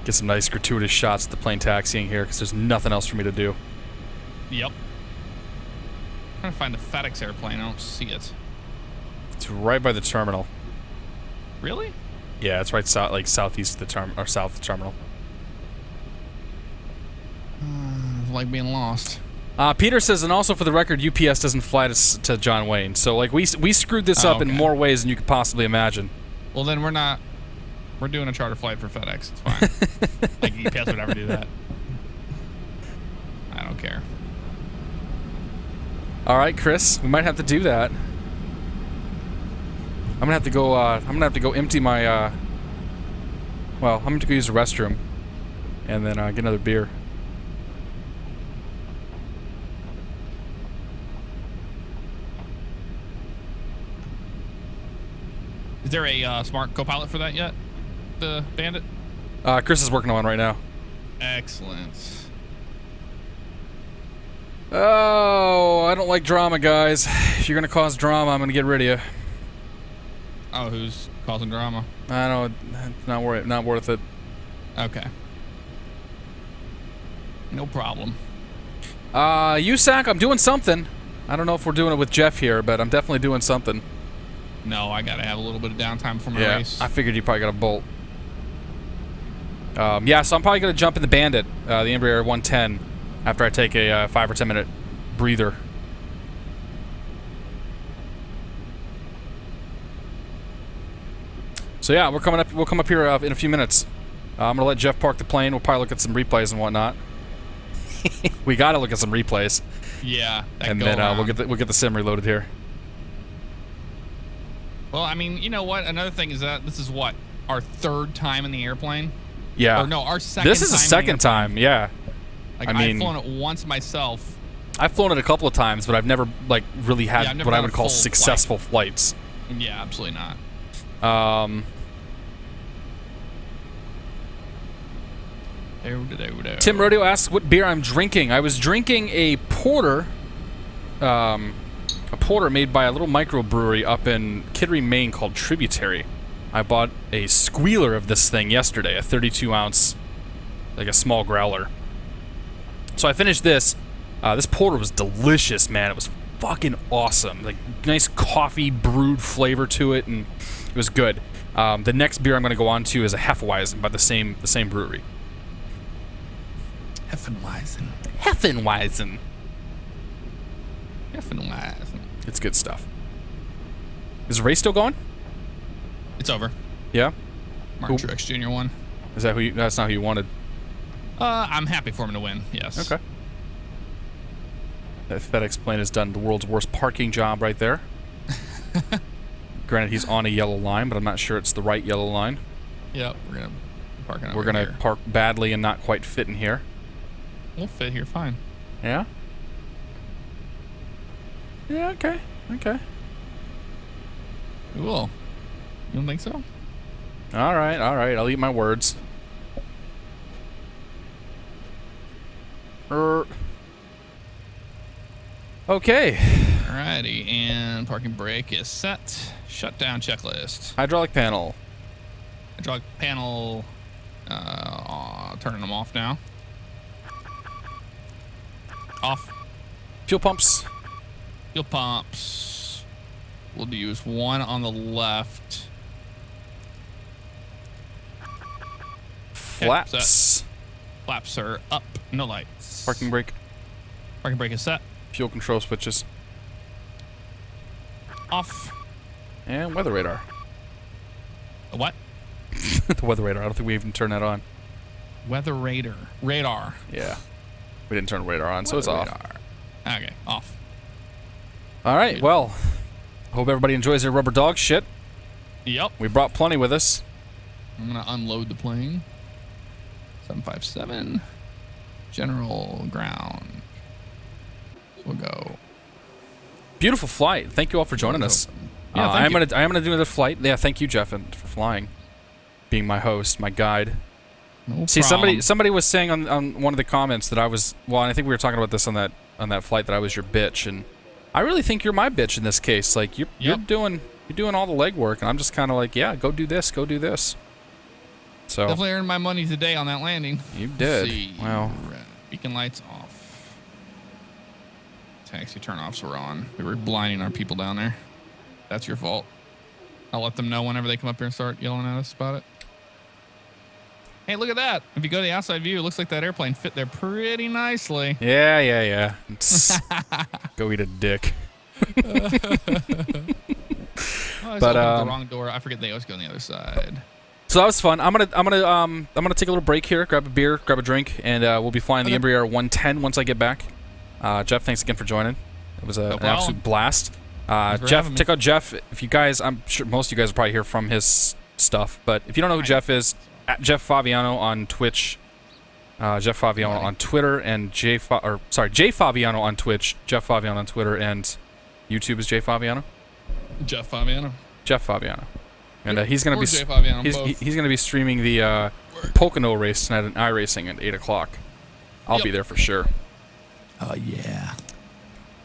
Get some nice gratuitous shots of the plane taxiing here because there's nothing else for me to do. Yep. I'm trying to find the FedEx airplane. I don't see it. It's right by the terminal. Really? Yeah, it's right southeast of the south of the terminal. Like being lost. Peter says, and also for the record, UPS doesn't fly to John Wayne. So like we screwed this up in more ways than you could possibly imagine. Well, then we're not. We're doing a charter flight for FedEx. It's fine. Like UPS would never do that. I don't care. All right, Chris, we might have to do that. I'm gonna have to go. I'm gonna have to go empty my. Well, I'm gonna go use the restroom, and then get another beer. Is there a smart co-pilot for that yet? The Bandit? Chris is working on one right now. Excellent. Oh, I don't like drama, guys. If you're gonna cause drama, I'm gonna get rid of you. Oh, who's causing drama? I don't. Not worth it. Okay. No problem. USAC, I'm doing something. I don't know if we're doing it with Jeff here, but I'm definitely doing something. No, I gotta have a little bit of downtime for my race. I figured you probably got a bolt. Yeah, so I'm probably gonna jump in the Bandit, the Embraer 110, after I take a 5 or 10 minute breather. So yeah, we'll come up here in a few minutes. I'm gonna let Jeff park the plane. We'll probably look at some replays and whatnot. We gotta look at some replays. Yeah. And then we'll get the sim reloaded here. Well, I mean, you know what? Another thing is that this is what, our third time in the airplane. Yeah. Or no, our second. This is time the second time. Yeah. Like, I mean, I've flown it once myself. I've flown it a couple of times, but I've never like really had what I would call successful flights. Yeah, absolutely not. Tim Rodeo asks what beer I'm drinking. I was drinking a porter, made by a little microbrewery up in Kittery, Maine called Tributary. I bought a squealer of this thing yesterday, a 32-ounce, like a small growler. So I finished this. This porter was delicious, man. It was fucking awesome. Like nice coffee brewed flavor to it, and it was good. The next beer I'm going to go on to is a Hefeweizen by the same brewery. Hefeweizen. It's good stuff. Is the race still going? It's over. Yeah? Martin Truex Jr. won. Is that that's not who you wanted? I'm happy for him to win, yes. Okay. That FedEx plane has done the world's worst parking job right there. Granted, he's on a yellow line, but I'm not sure it's the right yellow line. Yep, we're gonna park badly and not quite fit in here. We'll fit here fine. Yeah? Yeah, okay. We will. You don't think so? All right. I'll eat my words. Okay. Alrighty, and parking brake is set. Shutdown checklist. Hydraulic panel. Hydraulic panel. Turning them off now. Off. Fuel pumps. Fuel pumps. We'll use one on the left. Flaps. Okay, flaps are up. No lights. Parking brake. Parking brake is set. Fuel control switches. Off. And weather radar. The what? The weather radar. I don't think we even turned that on. Weather radar. Radar. Yeah. We didn't turn the radar on, so it's off. Okay, off. All right, well, hope everybody enjoys their rubber dog shit. Yep. We brought plenty with us. I'm going to unload the plane. 757. General ground. We'll go. Beautiful flight. Thank you all for joining us. Yeah, I am gonna do another flight. Yeah, thank you, Jeff, for flying, being my host, my guide. No See, problem. somebody was saying on one of the comments that I was, well, and I think we were talking about this on that flight, that I was your bitch, and I really think you're my bitch in this case. Like you're doing all the legwork, and I'm just kind of like, yeah, go do this. So definitely earned my money today on that landing. You did. Let's see. Wow. Beacon lights off. Taxi turn-offs were on. We were blinding our people down there. That's your fault. I'll let them know whenever they come up here and start yelling at us about it. Hey, look at that. If you go to the outside view, it looks like that airplane fit there pretty nicely. Yeah. Go eat a dick. I opened the wrong door. I forget they always go on the other side. So that was fun. I'm gonna take a little break here, grab a beer, grab a drink, and we'll be flying the Embraer 110 once I get back. Jeff, thanks again for joining. It was an absolute blast. Jeff, check out Jeff. If you guys, I'm sure most of you guys will probably hear from his stuff, but if you don't know who Jeff is, at Jeff Favignano on Twitch, Jeff Favignano on Twitter, and Jay Favignano on Twitch, Jeff Favignano on Twitter, and YouTube is Jay Favignano. Jeff Favignano. And he's gonna be streaming the Pocono race tonight at iRacing at 8 o'clock. I'll be there for sure. Oh yeah.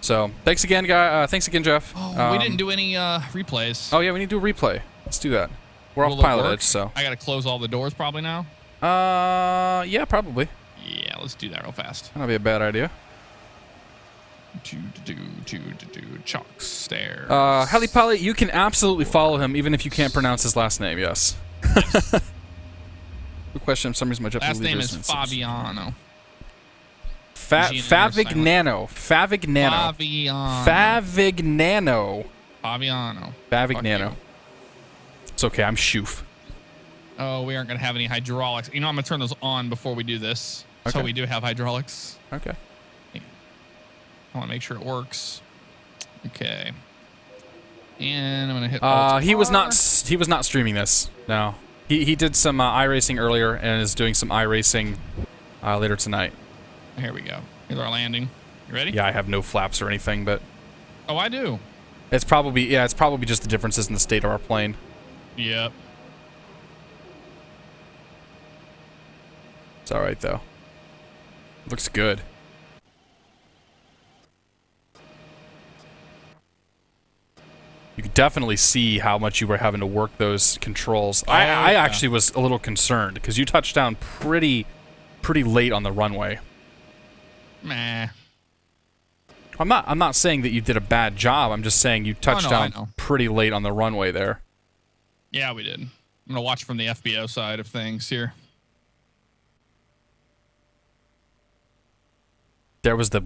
So thanks again, guy. Thanks again, Jeff. Oh, we didn't do any replays. Oh yeah, we need to do a replay. Let's do that. We're Will off it work? PilotEdge, so I gotta close all the doors probably now. Yeah, probably. Yeah, let's do that real fast. That'll be a bad idea. Chalk stairs. Heli Pilot, you can absolutely follow him even if you can't pronounce his last name. Yes. Good question. For some reason, my Japanese last name is Favignano. Favignano. Favignano. It's okay. I'm Shoof. Oh, we aren't going to have any hydraulics. You know, I'm going to turn those on before we do this. Okay. So we do have hydraulics. Okay. I want to make sure it works. Okay. And I'm going to hit he was not streaming this. No. He did some iRacing earlier and is doing some iRacing later tonight. Here we go. Here's our landing. You ready? Yeah, I have no flaps or anything, but Oh, I do. it's probably just the differences in the state of our plane. Yep. It's all right though. Looks good. You could definitely see how much you were having to work those controls. I actually was a little concerned because you touched down pretty late on the runway. Meh. I'm not saying that you did a bad job. I'm just saying you touched down pretty late on the runway there. Yeah, we did. I'm going to watch from the FBO side of things here. There was the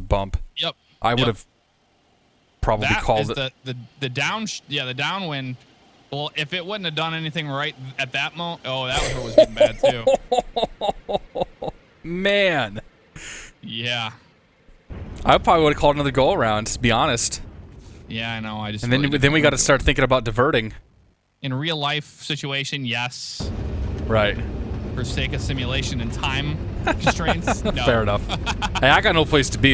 bump. Yep. I would have probably called it. The downwind. Well, if it wouldn't have done anything right at that moment, that was what was getting bad too. Man. Yeah. I probably would have called another go around, to be honest. Yeah, I know. And then we got to start thinking about diverting. In real life situation, yes. Right. For sake of simulation and time constraints, no. Fair enough. Hey, I got no place to be.